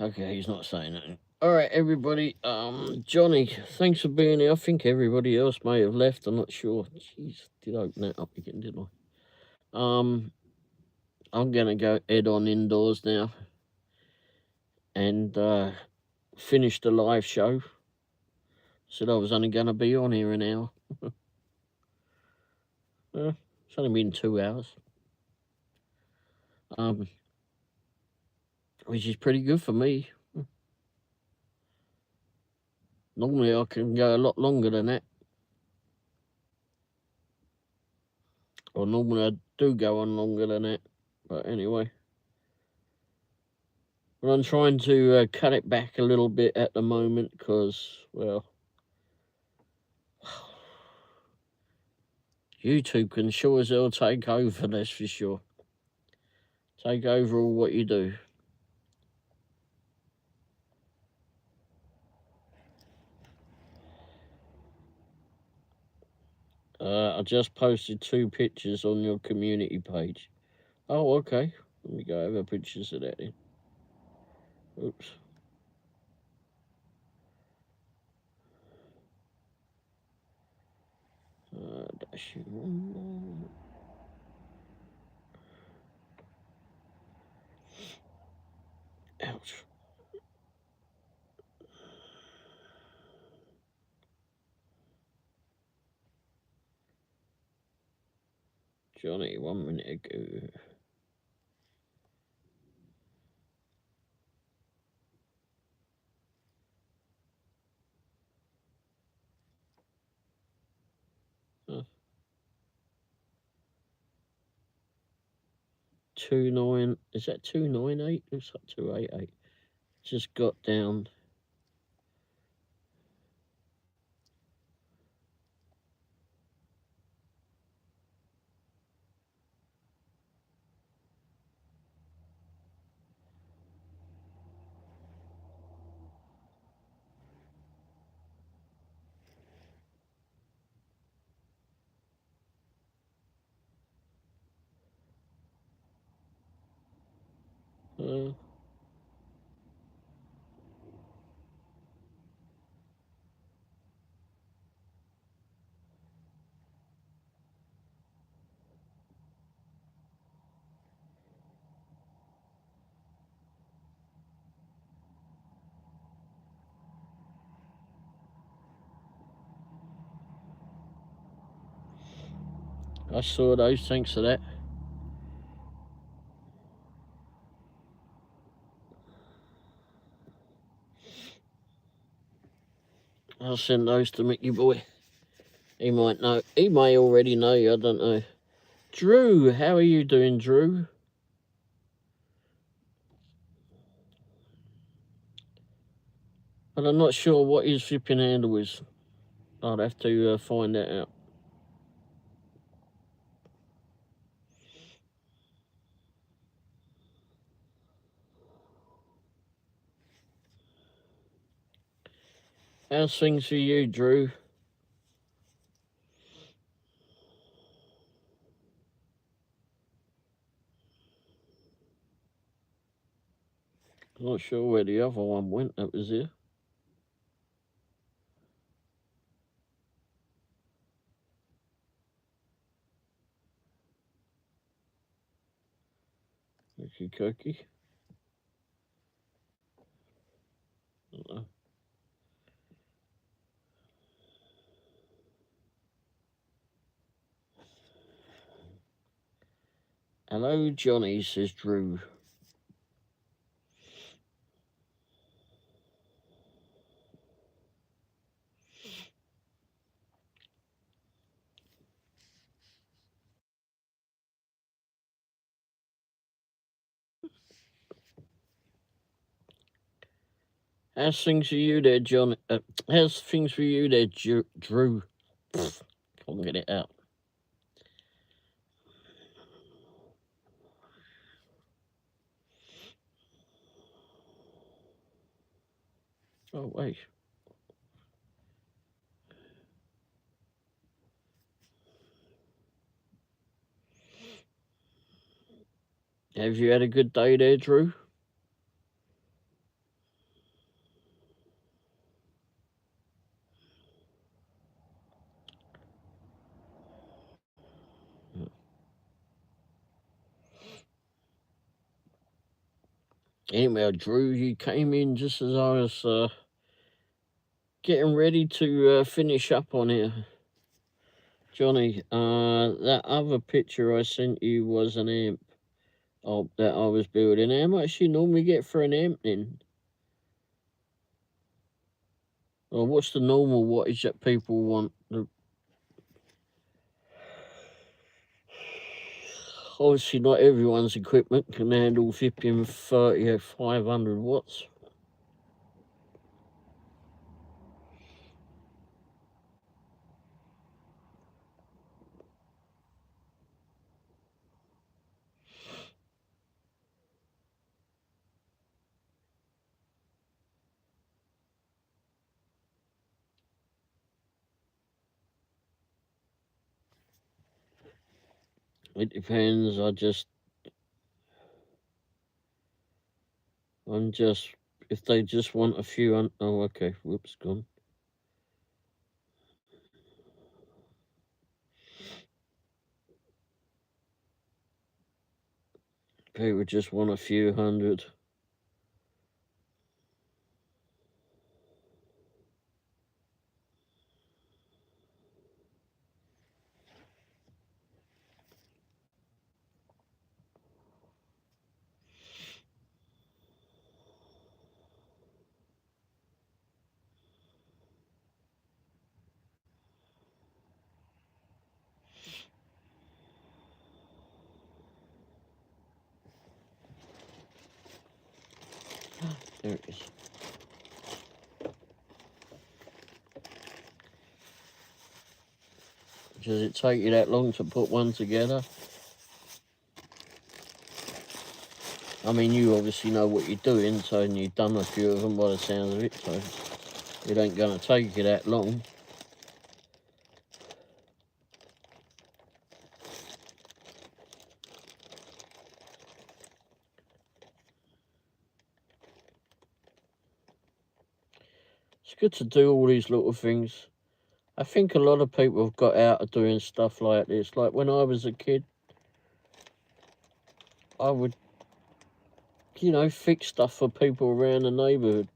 Okay, he's not saying anything. All right, everybody. Johnny, thanks for being here. I think everybody else may have left. I'm not sure. Jeez, did I open that up again, didn't I? I'm gonna go head on indoors now and finish the live show. Said I was only gonna be on here an hour. It's only been 2 hours. Which is pretty good for me. Normally I can go a lot longer than that. Or normally I do go on longer than that. But anyway. But I'm trying to cut it back a little bit at the moment because, well, YouTube can sure as hell take over, that's for sure. Take over all what you do. I just posted 2 pictures on your community page. Oh, okay. Let me go over pictures of that then. Oops. Ouch. Johnny, 1 minute ago. Huh. 29, is that 298? Looks like 288. Just got down. I saw those, thanks for that. I'll send those to Mickey Boy. He might know. He may already know you, I don't know. Drew, how are you doing, Drew? But I'm not sure what his flipping handle is. I'd have to find that out. How's things for you, Drew? I'm not sure where the other one went that was here. Okie dokie. Hello, Johnny, says Drew. How's things for you there, Johnny? How's things for you there, Drew? Can't get it out. Oh, wait. Have you had a good day there, Drew? Anyway, Drew, you came in just as I was getting ready to finish up on here. Johnny, that other picture I sent you was an amp that I was building. How much you normally get for an amp then? Or what's the normal wattage that people want? Obviously, not everyone's equipment can handle 50, 30 or 500 watts. It depends. If they just want a few, oh, okay, whoops, gone. People just want a few hundred. There it is. Does it take you that long to put one together? I mean, you obviously know what you're doing, so and you've done a few of them by the sounds of it, so it ain't going to take you that long. It's good to do all these little things. I think a lot of people have got out of doing stuff like this. Like when I was a kid, I would, fix stuff for people around the neighbourhood,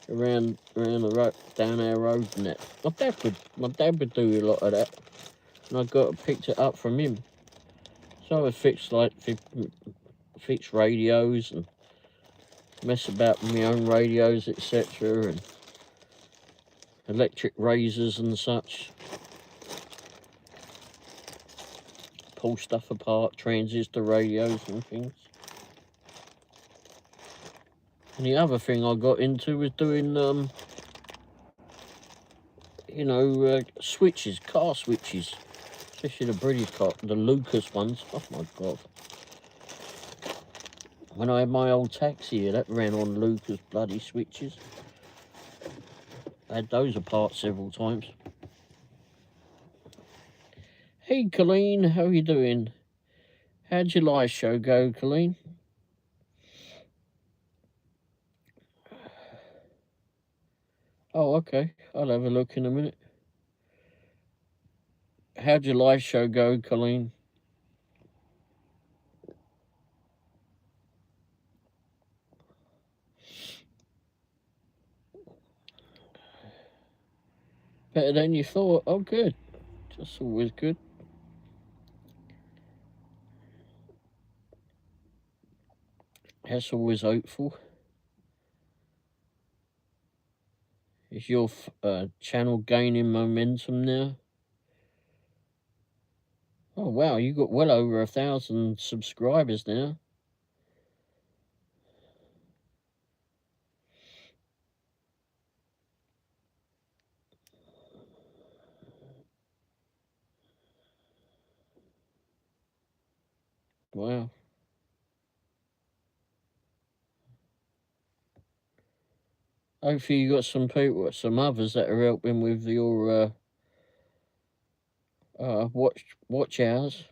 around the road, down our road and that. My dad would do a lot of that. and I picked it up from him. So I fix radios and mess about with my own radios, etc., and electric razors and such. Pull stuff apart, transistor radios and things. And the other thing I got into was doing, switches, car switches, especially the British car, the Lucas ones. Oh my God. When I had my old taxi here, that ran on Lucas bloody switches. I had those apart several times. Hey, Colleen, how are you doing? How'd your live show go, Colleen? Oh, okay. I'll have a look in a minute. How'd your live show go, Colleen? Better than you thought. Oh, good. That's always good. That's always hopeful. Is your channel gaining momentum now? Oh, wow. You got well over 1,000 subscribers now. Wow. Hopefully you got some people, some others that are helping with your watch hours.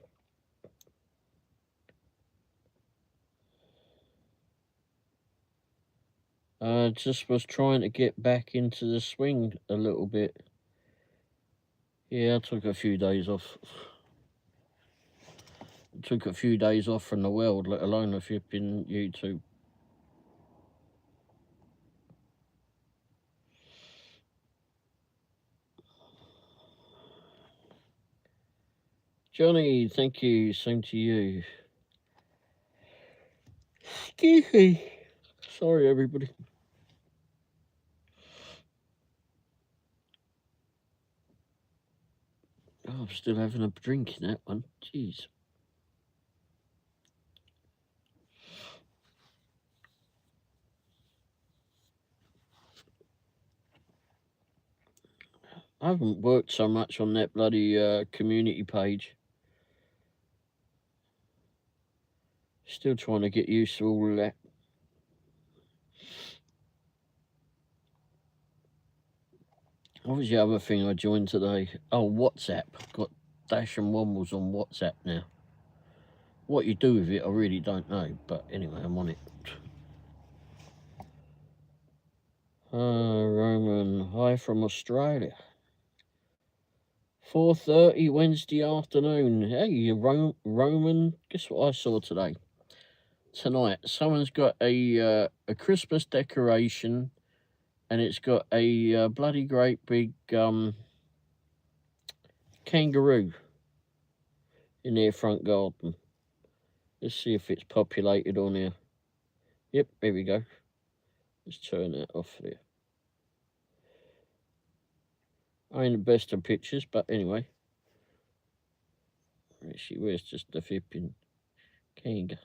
Just was trying to get back into the swing a little bit. Yeah, I took a few days off. Took a few days off from the world, let alone a flipping YouTube. Johnny, thank you. Same to you. Excuse me. Sorry, everybody. Oh, I'm still having a drink in that one. Jeez. I haven't worked so much on that bloody community page. Still trying to get used to all of that. What was the other thing I joined today? Oh, WhatsApp. Got Dash and Wombles on WhatsApp now. What you do with it, I really don't know. But anyway, I'm on it. Roman, hi from Australia. 4:30 Wednesday afternoon. Hey, Roman. Guess what I saw today? Tonight, someone's got a Christmas decoration, and it's got a bloody great big kangaroo in their front garden. Let's see if it's populated on here. Yep, there we go. Let's turn that off there. I ain't the best of pictures, but anyway. Where's just the flipping kangaroo?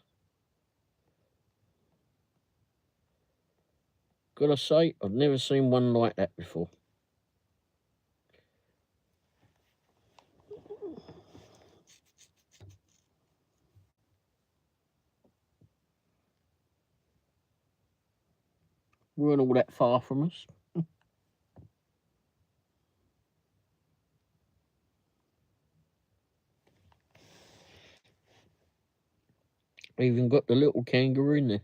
Gotta say, I've never seen one like that before. Weren't all that far from us. Even got the little kangaroo in there.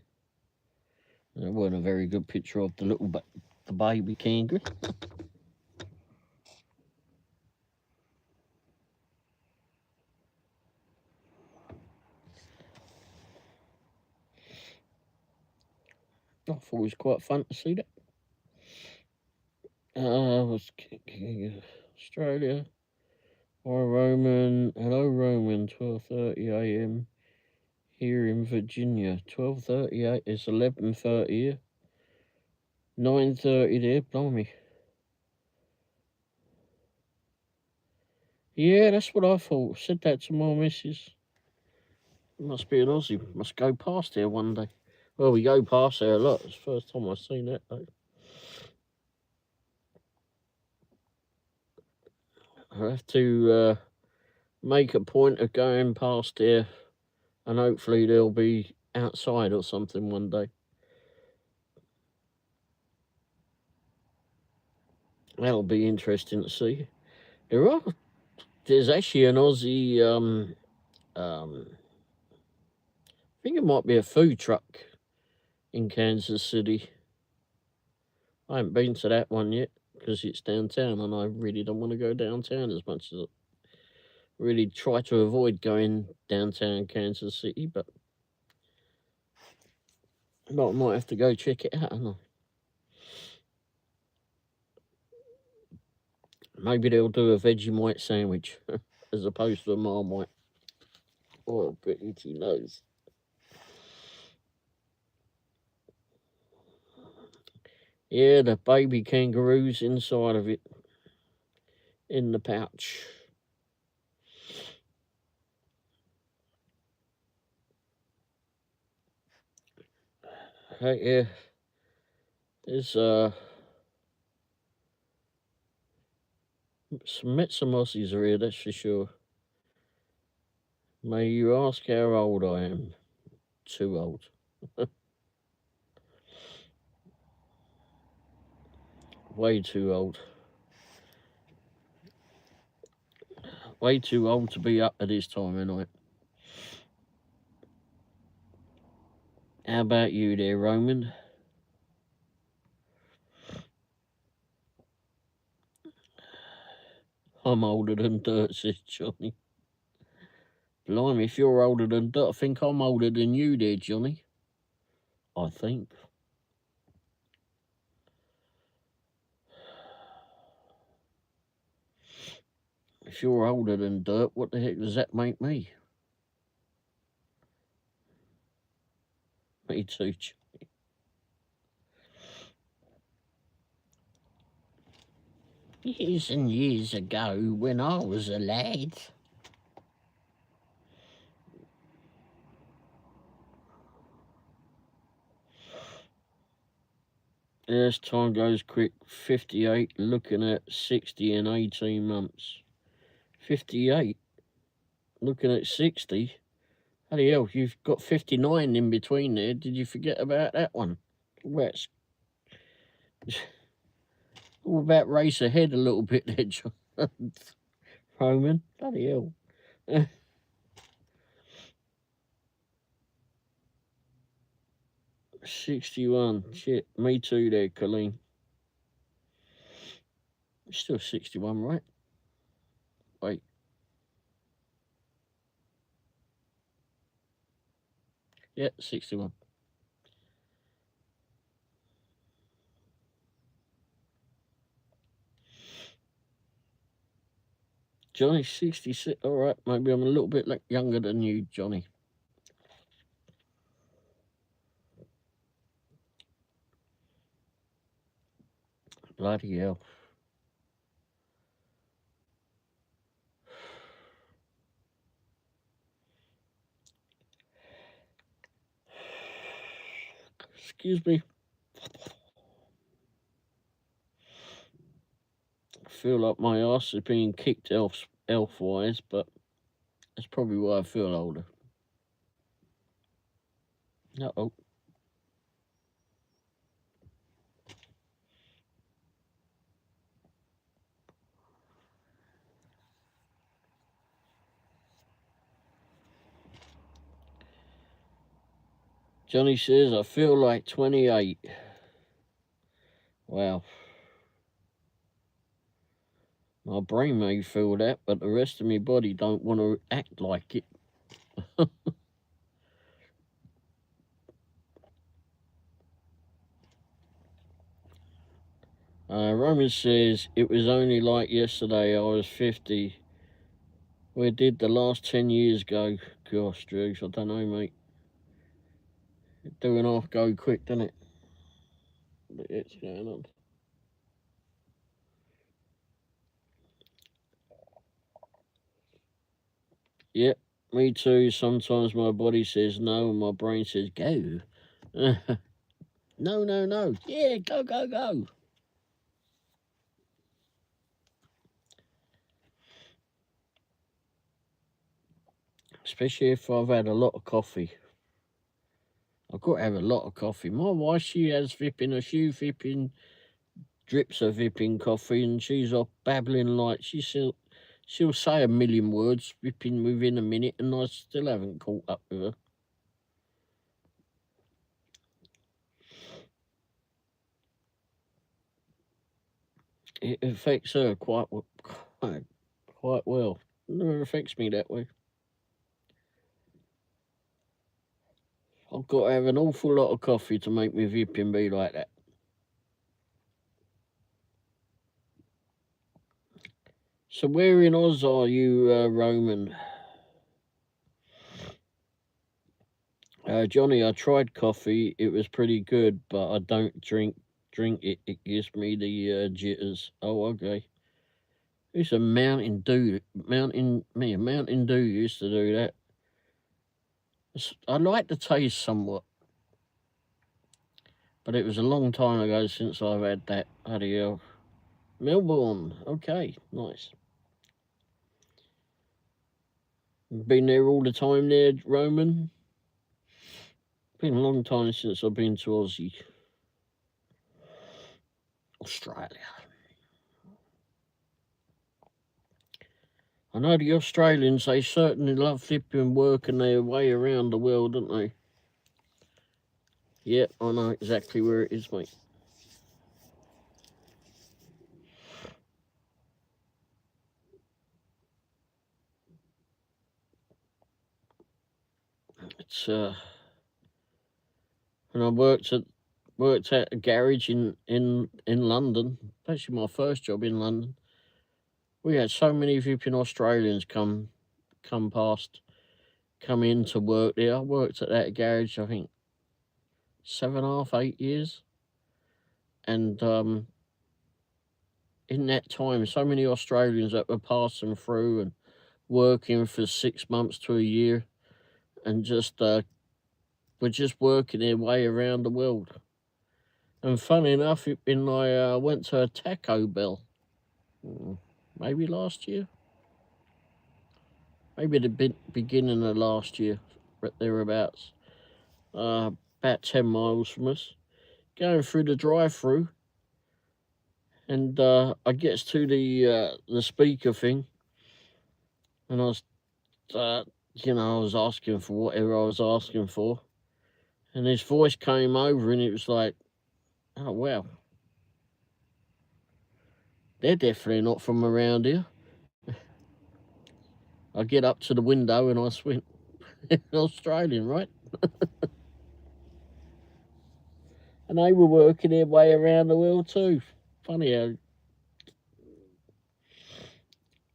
That wasn't a very good picture of the baby kangaroo. I thought it was quite fun to see that. Was Australia. Hi Roman, hello Roman, 12:30 a.m. here in Virginia. 12:38, it's 11:30 here. 9:30 there, blimey. Yeah, that's what I thought. Said that to my missus. Must be an Aussie. Must go past here one day. Well, we go past there a lot. It's the first time I've seen that though. I have to make a point of going past there, and hopefully they'll be outside or something one day. That'll be interesting to see. There's actually an Aussie. I think it might be a food truck in Kansas City. I haven't been to that one yet because it's downtown, and I really don't want to go downtown as much as I really try to avoid going downtown Kansas City, but I might have to go check it out, and maybe they'll do a Vegemite sandwich as opposed to a Marmite. Oh, Betty knows. Yeah, the baby kangaroo's inside of it, in the pouch. Hey, yeah, there's met some Aussies are here, that's for sure. May you ask how old I am? Too old. Way too old. Way too old to be up at this time of night. How about you there, Roman? I'm older than dirt, says Johnny. Blimey, if you're older than dirt, I think I'm older than you there, Johnny. I think. If you're older than dirt, what the heck does that make me? Me too, Johnny. Years and years ago, when I was a lad. Yes, time goes quick. 58, looking at 60 in 18 months. 58, looking at 60. Bloody hell, you've got 59 in between there. Did you forget about that one? Well, it's all about race ahead a little bit there, John. Roman. Bloody hell. 61. Shit, me too there, Colleen. Still 61, right? Wait. Yeah, 61. Johnny, 66. All right, maybe I'm a little bit younger than you, Johnny. Bloody hell. Excuse me. I feel like my ass is being kicked elf-wise, but that's probably why I feel older. Uh-oh. Johnny says, I feel like 28. Wow. My brain may feel that, but the rest of my body don't want to act like it. Roman says, it was only like yesterday I was 50 Where did the last 10 years go? Gosh, Drews, I don't know, mate. It do and half go quick, doesn't it? But it's going on. Yep, me too. Sometimes my body says no and my brain says go. No, no, no. Yeah, go, go, go. Especially if I've had a lot of coffee. I've got to have a lot of coffee. My wife, she has vipping, a few vipping, drips of vipping coffee, and she's off babbling like she'll say a million words vipping within a minute, and I still haven't caught up with her. It affects her quite well. It never affects me that way. I've got to have an awful lot of coffee to make me vipping be like that. So where in Oz are you, Roman? Johnny, I tried coffee. It was pretty good, but I don't drink it. It gives me the jitters. Oh, okay. It's a Mountain Dew. Mountain Dew used to do that. I like the taste somewhat, but it was a long time ago since I've had that. Bloody hell. Melbourne. Okay, nice. Been there all the time there, Roman? Been a long time since I've been to Aussie. Australia. I know the Australians, they certainly love flipping working their way around the world, don't they? Yep, I know exactly where it is, mate. It's when I worked at a garage in London, actually my first job in London, we had so many flipping Australians come in to work there. I worked at that garage, I think 7.5, 8 years. And in that time, so many Australians that were passing through and working for 6 months to a year, and just were just working their way around the world. And funny enough, I went to a Taco Bell, maybe last year, maybe the beginning of last year, thereabouts, about 10 miles from us, going through the drive-through, and I gets to the speaker thing, and I was, I was asking for whatever I was asking for, and his voice came over, and it was like, oh wow, they're definitely not from around here. I get up to the window and I went, Australian, right? And they were working their way around the world too. Funny how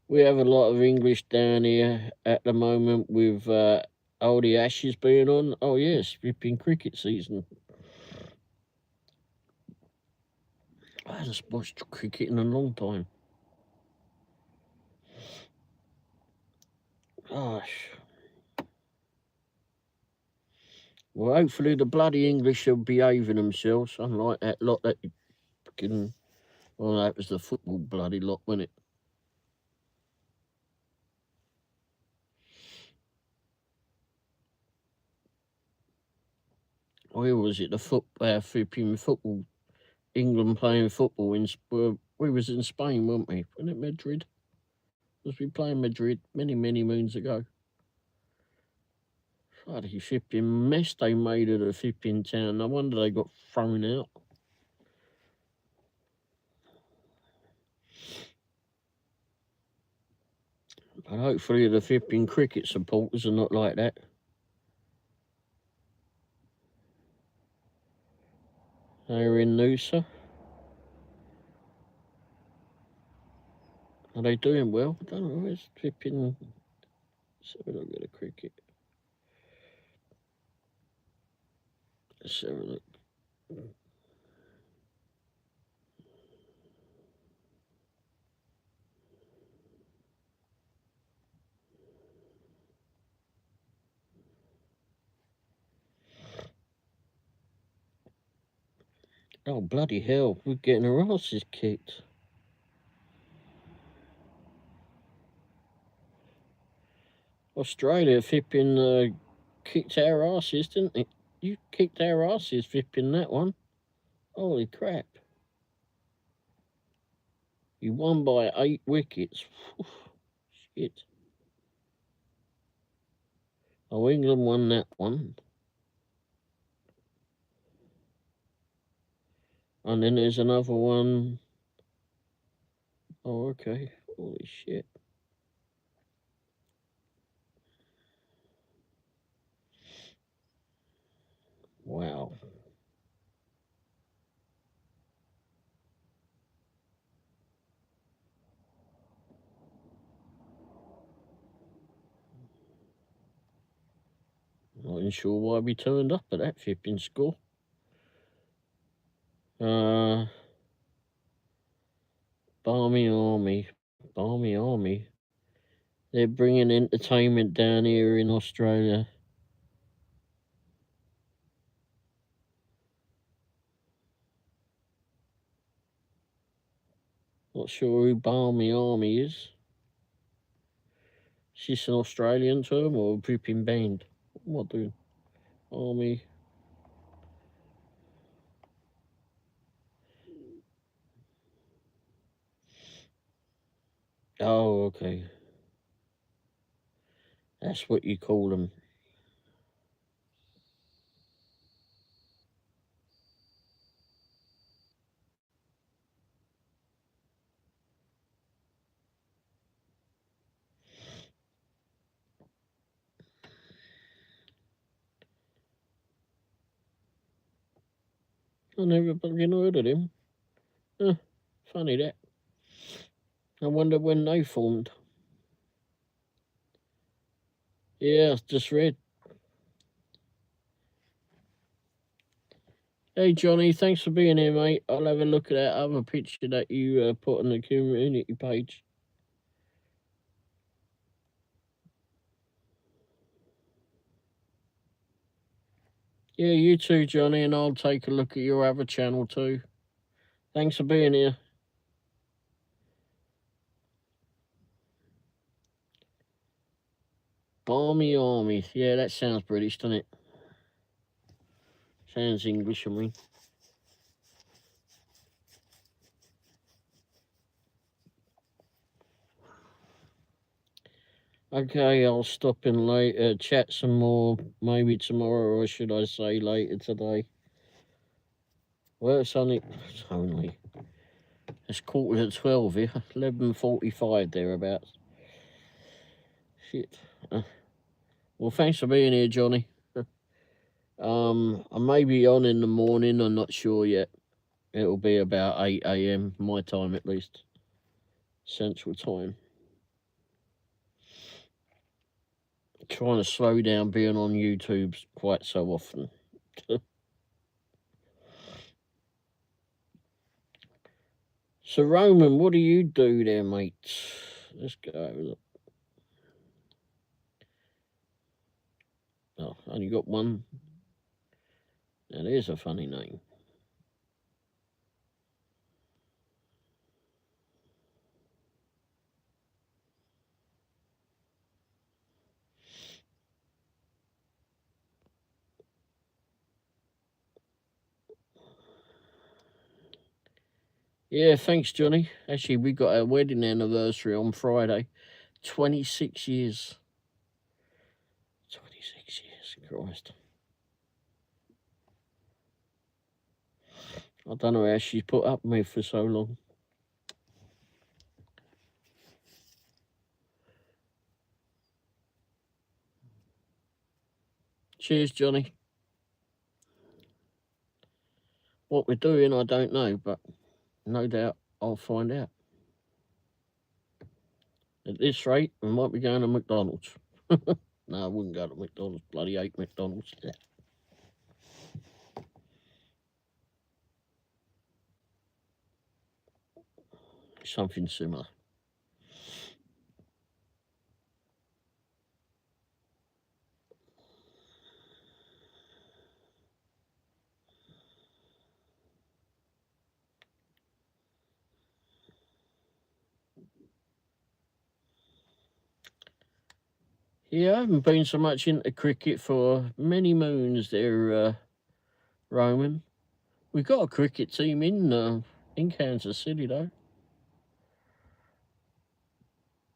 we have a lot of English down here at the moment with all the Ashes being on. Oh yes, flipping cricket season. I haven't watched cricket in a long time. Gosh. Well, hopefully the bloody English are behaving themselves, unlike that lot that fucking. Well, that was the football bloody lot, wasn't it? Where was it? The flipping football. England playing football we was in Spain, weren't we? Wasn't it Madrid? Was we playing Madrid many, many moons ago? Bloody flipping mess they made of the flipping town. No wonder they got thrown out. But hopefully the flipping cricket supporters are not like that. They're in Noosa. Are they doing well? I don't know. It's flipping So we don't get a cricket. Let's have a look. Oh, bloody hell, we're getting our asses kicked. Australia flipping kicked our asses, didn't it? You kicked our asses flipping that one. Holy crap. You won by 8 wickets. Shit. Oh, England won that one. And then there's another one. Oh, okay. Holy shit. Wow. Not even sure why we turned up at that flipping score. Barmy Army. Barmy Army. They're bringing entertainment down here in Australia. Not sure who Barmy Army is. Is this an Australian term or a flipping band? What doing? Army. Oh, okay. That's what you call them. I never fucking heard of them. Huh, funny that. I wonder when they formed. Yeah, I just read. Hey, Johnny, thanks for being here, mate. I'll have a look at that other picture that you put on the community page. Yeah, you too, Johnny, and I'll take a look at your other channel too. Thanks for being here. Barmy Army. Yeah, that sounds British, doesn't it? Sounds English, I mean. Okay, I'll stop in later, chat some more, maybe tomorrow, or should I say later today. Well, it's only, it's 11:45 here, 11:45 thereabouts. Shit. Well, thanks for being here, Johnny. I may be on in the morning, I'm not sure yet. It'll be about 8 a.m, my time at least. Central time. Trying to slow down being on YouTube quite so often. So, Roman, what do you do there, mate? Let's go over look. Oh, only got one. That is a funny name. Yeah, thanks, Johnny. Actually, we got our wedding anniversary on Friday. 26 years. 26 years, Christ. I don't know how she's put up with me for so long. Cheers, Johnny. What we're doing, I don't know, but no doubt I'll find out. At this rate, we might be going to McDonald's. No, I wouldn't go to McDonald's. Bloody hate McDonald's. Yeah. Something similar. Yeah, I haven't been so much into cricket for many moons there, Roman. We've got a cricket team in Kansas City, though.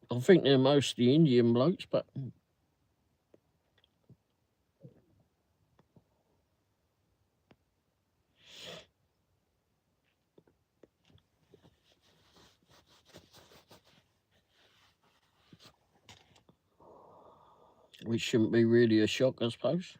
I think they're mostly Indian blokes, but which shouldn't be really a shock, I suppose.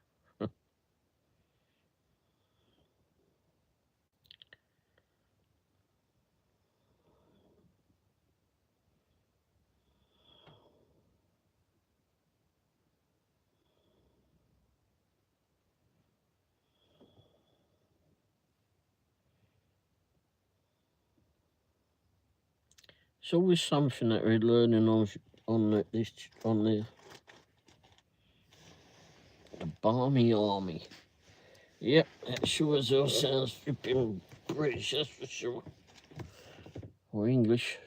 It's always something that we're learning on the Barmy Army. Yep, that sure as hell sounds flipping British, that's for sure. Or English.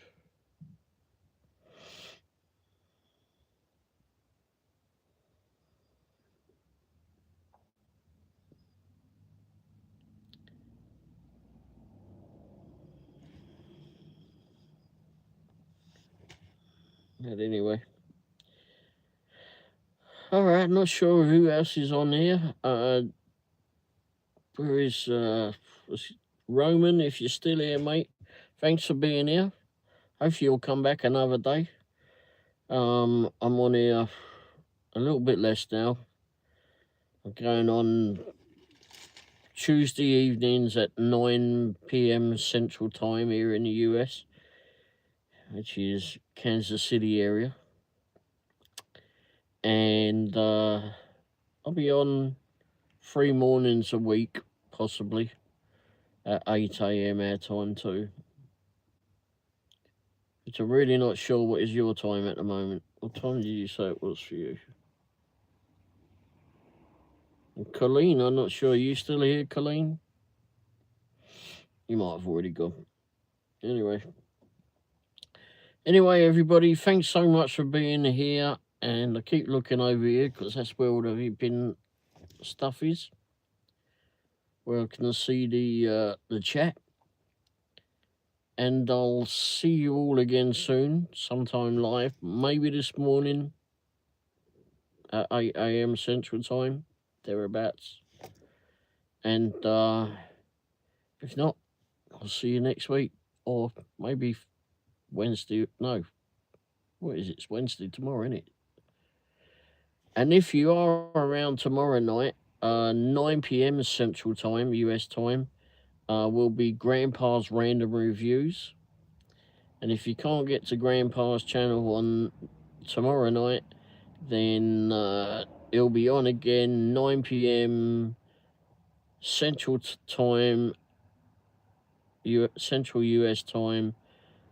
But anyway. Alright, not sure who else is on here. Where is Roman, if you're still here, mate? Thanks for being here. Hopefully you'll come back another day. I'm on here a little bit less now. I'm going on Tuesday evenings at 9 p.m. Central Time here in the US, which is Kansas City area. And I'll be on 3 mornings a week, possibly, at 8 a.m. our time too. But I'm really not sure what is your time at the moment. What time did you say it was for you? And Colleen, I'm not sure. Are you still here, Colleen? You might have already gone. Anyway, everybody, thanks so much for being here. And I keep looking over here because that's where all the VPN stuff is. Where I can see the chat. And I'll see you all again soon, sometime live, maybe this morning at 8 a.m. Central Time, thereabouts. And if not, I'll see you next week, or maybe Wednesday. No, what is it? It's Wednesday tomorrow, isn't it? And if you are around tomorrow night, 9 p.m. Central Time, US time, will be Grandpa's Random Reviews. And if you can't get to Grandpa's channel on tomorrow night, then it'll be on again 9 p.m. Central Time, Central US time,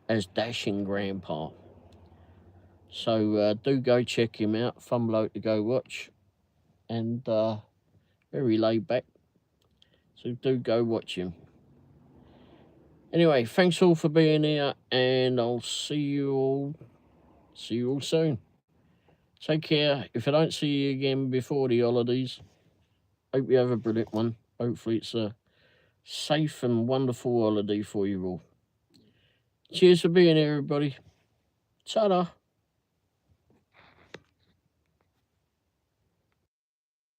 as Dashing Grandpa. So do go check him out. Fun bloke to go watch, and very laid back. So do go watch him. Anyway, thanks all for being here, and I'll see you all soon. Take care. If I don't see you again before the holidays, hope you have a brilliant one. Hopefully it's a safe and wonderful holiday for you all. Cheers for being here, everybody. Ta-da.